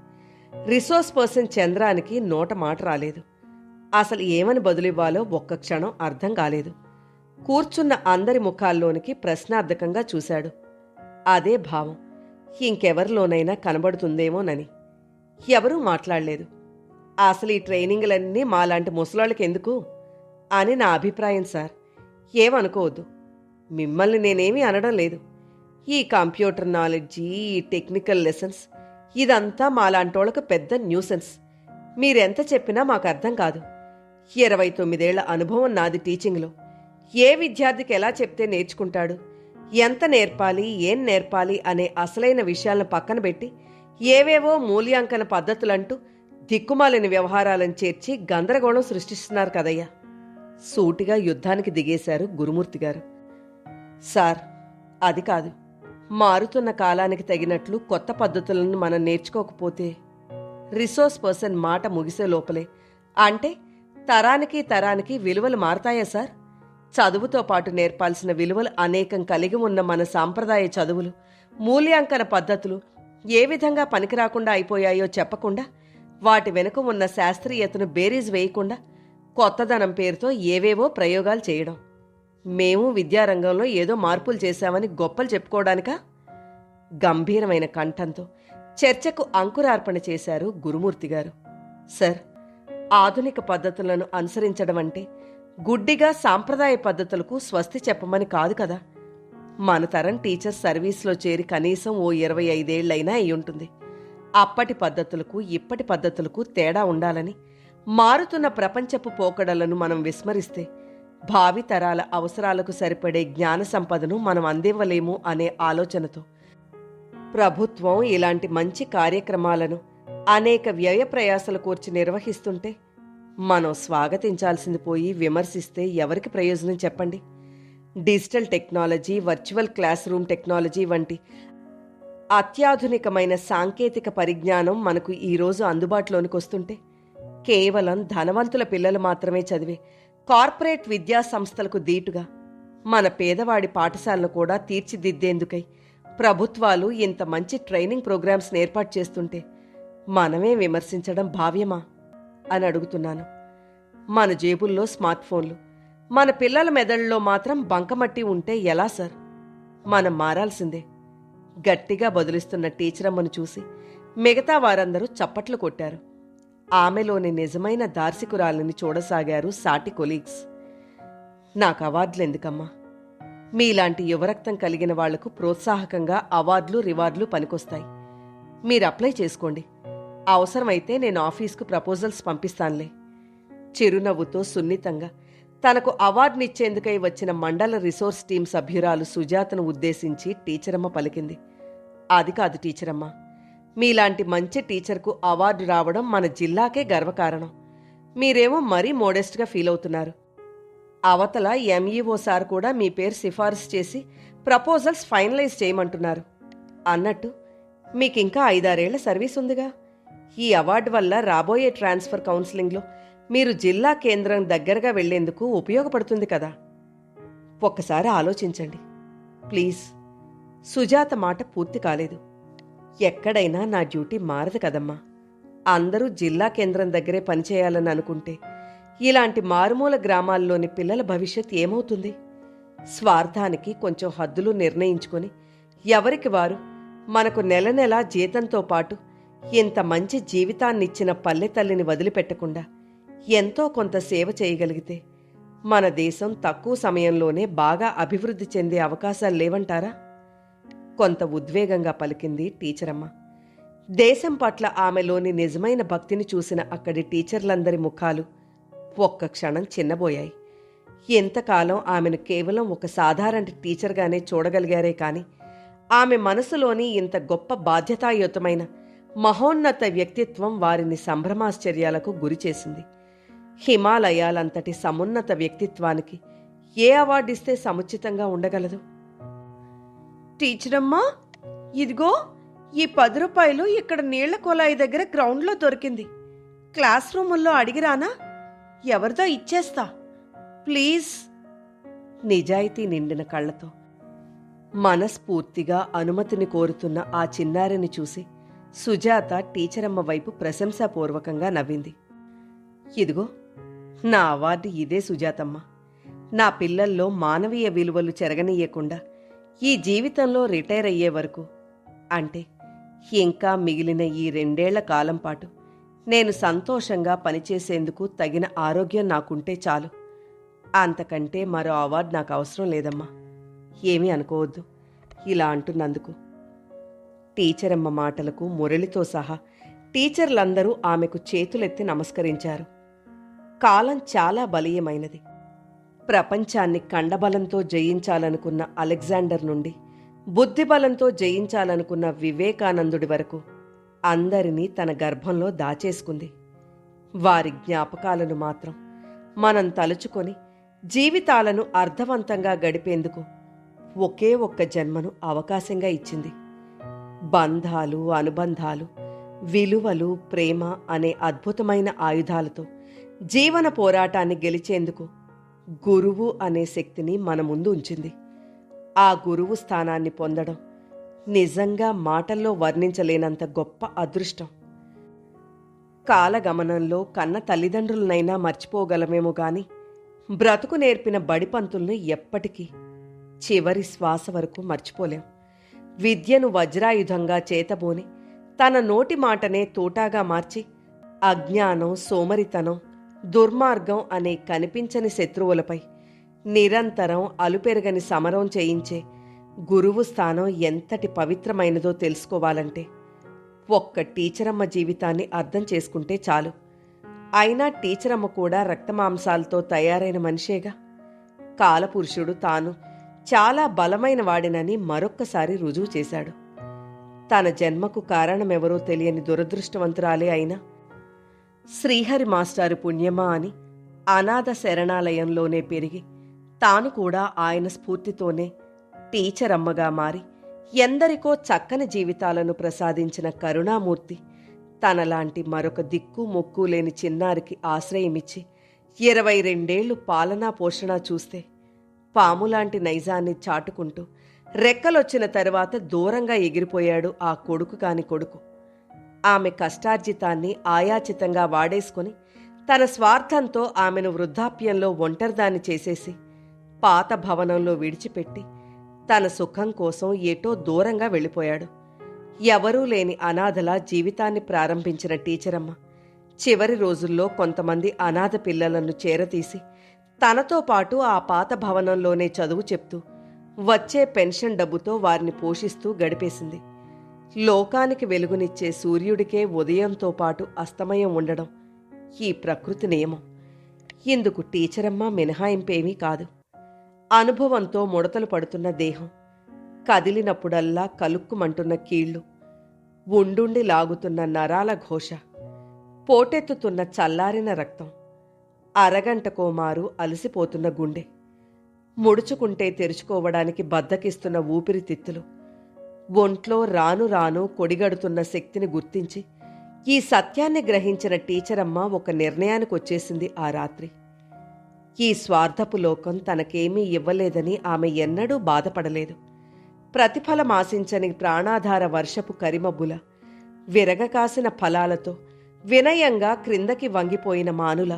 రిసోర్స్ పర్సన్ చంద్రానికి నోట మాట రాలేదు. అసలు ఏమని బదులివ్వాలో ఒక్క క్షణం అర్థం కాలేదు. కూర్చున్న అందరి ముఖాల్లోనికి ప్రశ్నార్థకంగా చూశాడు. అదే భావం ఇంకెవరిలోనైనా కనబడుతుందేమోనని. ఎవరూ మాట్లాడలేదు. అసలు ఈ ట్రైనింగ్లన్నీ మాలాంటి ముసలాళ్ళకి ఎందుకు అని నా అభిప్రాయం సార్. ఏమనుకోవద్దు, మిమ్మల్ని నేనేమీ అనడం లేదు. ఈ కంప్యూటర్ నాలెడ్జి, ఈ టెక్నికల్ లెసన్స్ ఇదంతా మాలాంటోళ్ళకు పెద్ద న్యూసెన్స్. మీరెంత చెప్పినా మాకు అర్థం కాదు. 29 ఏళ్ల అనుభవం నాది టీచింగ్లో. ఏ విద్యార్థికి ఎలా చెప్తే నేర్చుకుంటాడు, ఎంత నేర్పాలి, ఏం నేర్పాలి అనే అసలైన విషయాలను పక్కన పెట్టి ఏవేవో మూల్యాంకన పద్ధతులంటూ దిక్కుమాలిన వ్యవహారాలను చేర్చి గందరగోళం సృష్టిస్తున్నారు కదయ్యా. సూటిగా యుద్ధానికి దిగేశారు గురుమూర్తి గారు. సార్, అది కాదు. మారుతున్న కాలానికి తగినట్లు కొత్త పద్ధతులను మనం నేర్చుకోకపోతే. రిసోర్స్ పర్సన్ మాట ముగిసే లోపలే, అంటే తరానికి విలువలు మారతాయా సార్? చదువుతో పాటు నేర్పాల్సిన విలువలు అనేకం కలిగి ఉన్న మన సాంప్రదాయ చదువులు, మూల్యాంకన పద్ధతులు ఏ విధంగా పనికిరాకుండా అయిపోయాయో చెప్పకుండా, వాటి వెనుక ఉన్న శాస్త్రీయతను బేరీజ్ వేయకుండా కొత్తదనం పేరుతో ఏవేవో ప్రయోగాలు చేయడం. మేము విద్యారంగంలో ఏదో మార్పులు చేశామని గొప్పలు చెప్పుకోవడానికా? గంభీరమైన కంఠంతో చర్చకు అంకురార్పణ చేశారు గురుమూర్తి గారు. సార్, ఆధునిక పద్ధతులను అనుసరించడం అంటే గుడ్డిగా సాంప్రదాయ పద్ధతులకు స్వస్తి చెప్పమని కాదు కదా. మన తరం టీచర్స్ సర్వీస్లో చేరి కనీసం ఓ 25 ఏళ్లైనా అయ్యుంటుంది. అప్పటి పద్ధతులకు ఇప్పటి పద్ధతులకు తేడా ఉండాలని, మారుతున్న ప్రపంచపు పోకడలను మనం విస్మరిస్తే భావితరాల అవసరాలకు సరిపడే జ్ఞాన సంపదను మనం అందివ్వలేము అనే ఆలోచనతో ప్రభుత్వం ఇలాంటి మంచి కార్యక్రమాలను అనేక వ్యయ ప్రయాసలు కూర్చి నిర్వహిస్తుంటే మనం స్వాగతించాల్సింది పోయి విమర్శిస్తే ఎవరికి ప్రయోజనం చెప్పండి? Digital technology, virtual class room technology వంటి అత్యాధునికమైన సాంకేతిక పరిజ్ఞానం మనకు ఈరోజు అందుబాటులోనికి వస్తుంటే కేవలం ధనవంతుల పిల్లలు మాత్రమే చదివే కార్పొరేట్ విద్యా సంస్థలకు దీటుగా మన పేదవాడి పాఠశాలను కూడా తీర్చిదిద్దేందుకై ప్రభుత్వాలు ఇంత మంచి ట్రైనింగ్ ప్రోగ్రామ్స్ ఏర్పాటు చేస్తుంటే మనమే విమర్శించడం భావ్యమా అని అడుగుతున్నాను. మన జేబుల్లో స్మార్ట్ ఫోన్లు, మన పిల్లల మెదళ్ళలో మాత్రం బంకమట్టి ఉంటే ఎలా సార్? మనం మారాల్సిందే. గట్టిగా బదులిస్తున్న టీచరమ్మను చూసి మిగతా వారందరూ చప్పట్లు కొట్టారు. ఆమెలోని నిజమైన దార్శికురాలిని చూడసాగారు సాటి కొలీగ్స్. నాకు అవార్డులు ఎందుకమ్మా? మీలాంటి యువరక్తం కలిగిన వాళ్లకు ప్రోత్సాహకంగా అవార్డులు, రివార్డులు పనికొస్తాయి. మీరు అప్లై చేసుకోండి. అవసరమైతే నేను ఆఫీస్కు ప్రపోజల్స్ పంపిస్తానులే. చిరునవ్వుతో సున్నితంగా తనకు అవార్డునిచ్చేందుకై వచ్చిన మండల రిసోర్స్ టీం సభ్యురాలు సుజాతను ఉద్దేశించి టీచరమ్మ పలికింది. అది కాదు టీచరమ్మ, మీలాంటి మంచి టీచర్కు అవార్డు రావడం మన జిల్లాకే గర్వకారణం. మీరేమో మరీ మోడెస్ట్గా ఫీల్ అవుతున్నారు. అవతల ఎంఈఓ సార్ కూడా మీ పేరు సిఫారసు చేసి ప్రపోజల్స్ ఫైనలైజ్ చేయమంటున్నారు. అన్నట్టు మీకింకా 5-6 ఏళ్ల సర్వీస్ ఉందిగా. ఈ అవార్డు వల్ల రాబోయే ట్రాన్స్ఫర్ కౌన్సిలింగ్లో మీరు జిల్లా కేంద్రం దగ్గరగా వెళ్లేందుకు ఉపయోగపడుతుంది కదా. ఒక్కసారి ఆలోచించండి ప్లీజ్. సుజాత మాట పూర్తి కాలేదు. ఎక్కడైనా నా డ్యూటీ మారదు కదమ్మా. అందరూ జిల్లా కేంద్రం దగ్గరే పనిచేయాలని అనుకుంటే ఇలాంటి మారుమూల గ్రామాల్లోని పిల్లల భవిష్యత్ ఏమవుతుంది? స్వార్థానికి కొంచెం హద్దులు నిర్ణయించుకొని ఎవరికి వారు మనకు నెల నెలా జీతంతో పాటు ఇంత మంచి జీవితాన్నిచ్చిన పల్లె తల్లిని వదిలిపెట్టకుండా ఎంతో కొంత సేవ చేయగలిగితే మన దేశం తక్కువ సమయంలోనే బాగా అభివృద్ధి చెందే అవకాశాలు లేవంటారా? కొంత ఉద్వేగంగా పలికింది టీచరమ్మ. దేశం పట్ల ఆమెలోని నిజమైన భక్తిని చూసిన అక్కడి టీచర్లందరి ముఖాలు ఒక్క క్షణం చిన్నబోయాయి. ఎంతకాలం ఆమెను కేవలం ఒక సాధారణ టీచర్గానే చూడగలిగారే కాని ఆమె మనసులోని ఇంత గొప్ప బాధ్యతాయుతమైన మహోన్నత వ్యక్తిత్వం వారిని సంభ్రమాశ్చర్యాలకు గురిచేసింది. హిమాలయాలంతటి సమున్నత వ్యక్తిత్వానికి ఏ అవార్డిస్తే సముచితంగా ఉండగలదు? టీచరమ్మా, ఇదిగో ఈ 10 రూపాయలు ఇక్కడ నీళ్ల కొలాయి దగ్గర గ్రౌండ్లో దొరికింది. క్లాస్ రూముల్లో అడిగిరానా? ఎవరిదో ఇచ్చేస్తా ప్లీజ్. నిజాయితీ నిండిన కళ్లతో మనస్ఫూర్తిగా అనుమతిని కోరుతున్న ఆ చిన్నారిని చూసి సుజాత టీచరమ్మ వైపు ప్రశంసాపూర్వకంగా నవ్వింది. ఇదిగో నా అవార్డు ఇదే సుజాతమ్మ. నా పిల్లల్లో మానవీయ విలువలు చెరగనీయకుండా ఈ జీవితంలో రిటైర్ అయ్యే వరకు, అంటే ఇంకా మిగిలిన ఈ 2 ఏళ్ల కాలం పాటు నేను సంతోషంగా పనిచేసేందుకు తగిన ఆరోగ్యం నాకుంటే చాలు. అంతకంటే మరో అవార్డు నాకు అవసరం లేదమ్మా. ఏమీ అనుకోవద్దు ఇలా అంటున్నందుకు. టీచరమ్మ మాటలకు మురళితో సహా టీచర్లందరూ ఆమెకు చేతులెత్తి నమస్కరించారు. కాలం చాలా బలీయమైనది. ప్రపంచాన్ని కండబలంతో జయించాలనుకున్న అలెగ్జాండర్ నుండి బుద్ధిబలంతో జయించాలనుకున్న వివేకానందుడి వరకు అందరినీ తన గర్భంలో దాచేసుకుంది. వారి జ్ఞాపకాలను మాత్రం మనం తలుచుకొని జీవితాలను అర్థవంతంగా గడిపేందుకు ఒకే ఒక్క జన్మను అవకాశంగా ఇచ్చింది. బంధాలు, అనుబంధాలు, విలువలు, ప్రేమ అనే అద్భుతమైన ఆయుధాలతో జీవన పోరాటాన్ని గెలిచేందుకు గురువు అనే శక్తిని మన ముందు ఉంచింది. ఆ గురువు స్థానాన్ని పొందడం నిజంగా మాటల్లో వర్ణించలేనంత గొప్ప అదృష్టం. కాలగమనంలో కన్న తల్లిదండ్రులనైనా మర్చిపోగలమేమో గాని బ్రతుకు నేర్పిన బడిపంతుల్ని ఎప్పటికీ చివరి శ్వాస వరకు మర్చిపోలేం. విద్యను వజ్రాయుధంగా చేతబోని తన నోటి మాటనే తూటాగా మార్చి అజ్ఞానం, సోమరితనం, దుర్మార్గం అనే కనిపించని శత్రువులపై నిరంతరం అలుపెరగని సమరం చేయించే గురువు స్థానం ఎంతటి పవిత్రమైనదో తెలుసుకోవాలంటే ఒక్క టీచరమ్మ జీవితాన్ని అర్థం చేసుకుంటే చాలు. అయినా టీచరమ్మ కూడా రక్తమాంసాలతో తయారైన మనిషేగా. కాలపురుషుడు తాను చాలా బలమైన వాడినని మరొక్కసారి రుజువు చేశాడు. తన జన్మకు కారణమెవరో తెలియని దురదృష్టవంతురాలే అయినా శ్రీహరి మాస్టారు పుణ్యమా అని అనాథ శరణాలయంలోనే పెరిగి తాను కూడా ఆయన స్ఫూర్తితోనే టీచరమ్మగా మారి ఎందరికో చక్కని జీవితాలను ప్రసాదించిన కరుణామూర్తి తనలాంటి మరొక దిక్కు మొక్కు లేని చిన్నారికి ఆశ్రయమిచ్చి 22 ఏళ్లు పాలనా పోషణ చూస్తే పాములాంటి నైజాన్ని చాటుకుంటూ రెక్కలొచ్చిన తరువాత దూరంగా ఎగిరిపోయాడు ఆ కొడుకు కాని కొడుకు. ఆమె కష్టార్జితాన్ని ఆయాచితంగా వాడేసుకొని తన స్వార్థంతో ఆమెను వృద్ధాప్యంలో ఒంటరిదాన్ని చేసేసి పాత భవనంలో విడిచిపెట్టి తన సుఖం కోసం ఏటో దూరంగా వెళ్ళిపోయాడు. ఎవరూ లేని అనాథలా జీవితాన్ని ప్రారంభించిన టీచరమ్మ చివరి రోజుల్లో కొంతమంది అనాథ పిల్లలను చేరతీసి తనతో పాటు ఆ పాత భవనంలోనే చదువు చెప్తూ వచ్చే పెన్షన్ డబ్బుతో వారిని పోషిస్తూ గడిపేసింది. లోకానికి వెలుగునిచ్చే సూర్యుడికే ఉదయంతో పాటు అస్తమయం ఉండడం ఈ ప్రకృతి నియమం. ఇందుకు టీచరమ్మ మినహాయింపేమీ కాదు. అనుభవంతో ముడతలు పడుతున్న దేహం, కదిలినప్పుడల్లా కలుక్కుమంటున్న కీళ్లు, ఉండుండి లాగుతున్న నరాల ఘోష, పోటెత్తుతున్న చల్లారిన రక్తం, అరగంటకో మారు అలసిపోతున్న గుండె, ముడుచుకుంటే తెరుచుకోవడానికి బద్ధకిస్తున్న ఊపిరితిత్తులు, ఒంట్లో రాను రాను కొడిగడుతున్న శక్తిని గుర్తించి ఈ సత్యాన్ని గ్రహించిన టీచరమ్మ ఒక నిర్ణయానికి వచ్చేసింది ఆ రాత్రి. ఈ స్వార్థపు లోకం తనకేమీ ఇవ్వలేదని ఆమె ఎన్నడూ బాధపడలేదు. ప్రతిఫలమాశించని ప్రాణాధార వర్షపు కరిమబ్బుల విరగకాసిన ఫలాలతో వినయంగా క్రిందకి వంగిపోయిన మానుల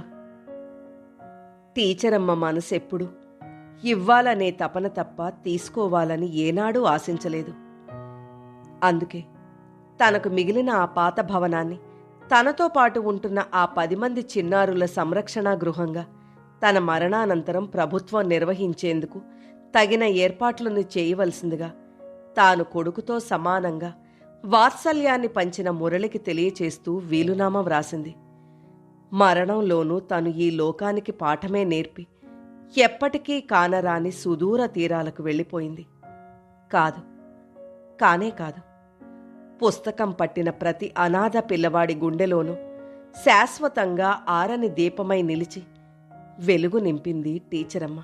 టీచరమ్మ మనసెప్పుడు ఇవ్వాలనే తపన తప్ప తీసుకోవాలని ఏనాడూ ఆశించలేదు. అందుకే తనకు మిగిలిన ఆ పాత భవనాన్ని, తనతో పాటు ఉంటున్న ఆ 10 మంది చిన్నారుల సంరక్షణా గృహంగా తన మరణానంతరం ప్రభుత్వం నిర్వహించేందుకు తగిన ఏర్పాట్లను చేయవలసిందిగా తాను కొడుకుతో సమానంగా వాత్సల్యాన్ని పంచిన మురళికి తెలియచేస్తూ వీలునామా వ్రాసింది. మరణంలోనూ తను ఈ లోకానికి పాఠమే నేర్పి ఎప్పటికీ కానరాని సుదూర తీరాలకు వెళ్ళిపోయింది. కానే కాదు, పుస్తకం పట్టిన ప్రతి అనాథ పిల్లవాడి గుండెలోనూ శాశ్వతంగా ఆరని దీపమై నిలిచి వెలుగు నింపింది టీచరమ్మ.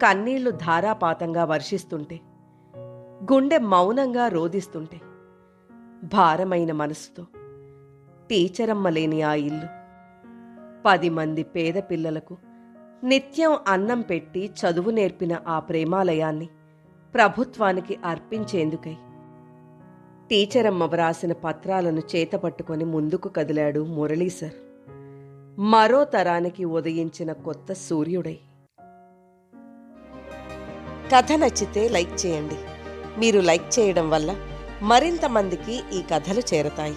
కన్నీళ్లు ధారాపాతంగా వర్షిస్తుంటే, గుండె మౌనంగా రోదిస్తుంటే, భారమైన మనసుతో టీచరమ్మ లేని ఆ ఇల్లు 10 మంది పేద పిల్లలకు నిత్యం అన్నం పెట్టి చదువు నేర్పిన ఆ ప్రేమాలయాన్ని ప్రభుత్వానికి అర్పించేందుకై. టీచరమ్మ వ్రాసిన పత్రాలను చేతపట్టుకొని ముందుకు కదిలాడు మురళీ సార్, మరో తరానికి ఉదయించిన కొత్త సూర్యుడై. కథ నచ్చితే లైక్ చేయండి. మీరు లైక్ చేయడం వల్ల మరింత మందికి ఈ కథలు చేరతాయి.